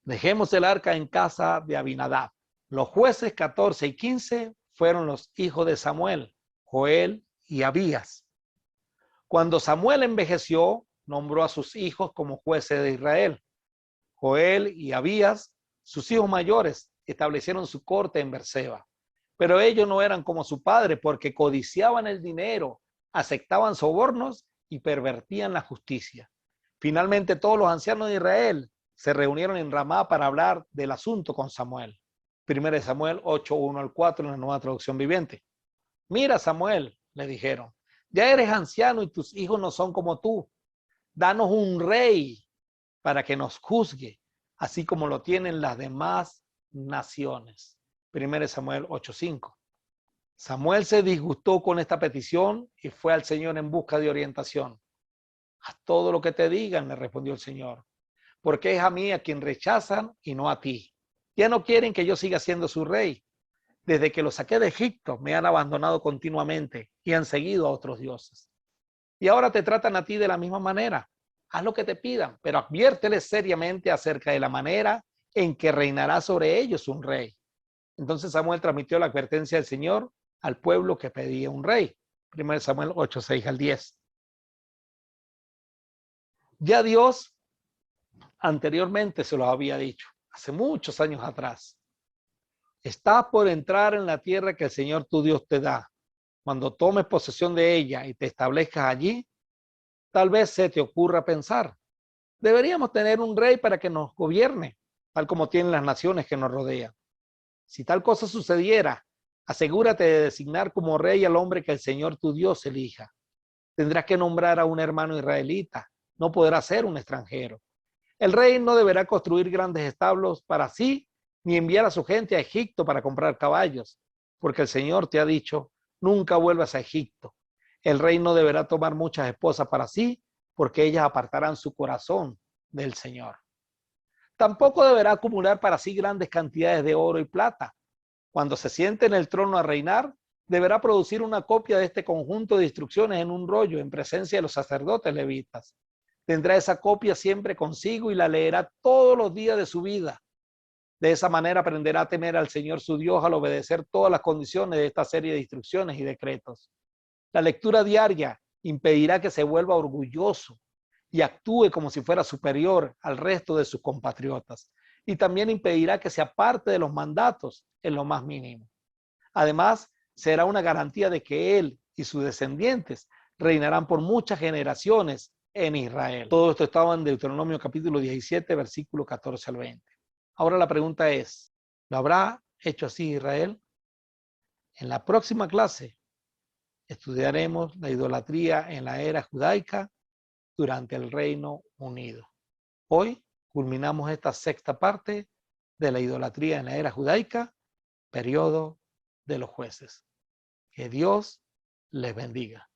[SPEAKER 1] Dejemos el arca en casa de Abinadab. Los jueces 14 y 15 fueron los hijos de Samuel, Joel y Abías. Cuando Samuel envejeció, nombró a sus hijos como jueces de Israel. Joel y Abías, sus hijos mayores, establecieron su corte en Berseba. Pero ellos no eran como su padre porque codiciaban el dinero, aceptaban sobornos y pervertían la justicia. Finalmente todos los ancianos de Israel se reunieron en Ramá para hablar del asunto con Samuel. 1 Samuel 8:1-4 en la Nueva Traducción Viviente. Mira, Samuel, le dijeron, ya eres anciano y tus hijos no son como tú. Danos un rey para que nos juzgue, así como lo tienen las demás naciones. 1 Samuel 8:5. Samuel se disgustó con esta petición y fue al Señor en busca de orientación. Haz todo lo que te digan, le respondió el Señor, porque es a mí a quien rechazan y no a ti. Ya no quieren que yo siga siendo su rey. Desde que los saqué de Egipto me han abandonado continuamente y han seguido a otros dioses. Y ahora te tratan a ti de la misma manera. Haz lo que te pidan, pero adviérteles seriamente acerca de la manera en que reinará sobre ellos un rey. Entonces Samuel transmitió la advertencia del Señor al pueblo que pedía un rey. 1 Samuel 8:6-10. Ya Dios anteriormente se los había dicho, hace muchos años atrás. Estás por entrar en la tierra que el Señor tu Dios te da. Cuando tomes posesión de ella y te establezcas allí, tal vez se te ocurra pensar, deberíamos tener un rey para que nos gobierne, tal como tienen las naciones que nos rodean. Si tal cosa sucediera, asegúrate de designar como rey al hombre que el Señor tu Dios elija. Tendrás que nombrar a un hermano israelita, no podrá ser un extranjero. El rey no deberá construir grandes establos para sí, ni enviar a su gente a Egipto para comprar caballos, porque el Señor te ha dicho, nunca vuelvas a Egipto. El rey no deberá tomar muchas esposas para sí, porque ellas apartarán su corazón del Señor. Tampoco deberá acumular para sí grandes cantidades de oro y plata. Cuando se siente en el trono a reinar, deberá producir una copia de este conjunto de instrucciones en un rollo en presencia de los sacerdotes levitas. Tendrá esa copia siempre consigo y la leerá todos los días de su vida. De esa manera aprenderá a temer al Señor su Dios al obedecer todas las condiciones de esta serie de instrucciones y decretos. La lectura diaria impedirá que se vuelva orgulloso y actúe como si fuera superior al resto de sus compatriotas. Y también impedirá que se aparte de los mandatos en lo más mínimo. Además, será una garantía de que él y sus descendientes reinarán por muchas generaciones en Israel. Todo esto estaba en Deuteronomio capítulo 17, versículo 14 al 20. Ahora la pregunta es, ¿lo habrá hecho así Israel? En la próxima clase estudiaremos la idolatría en la era judaica durante el Reino Unido. Hoy culminamos esta sexta parte de la idolatría en la era judaica, periodo de los jueces. Que Dios les bendiga.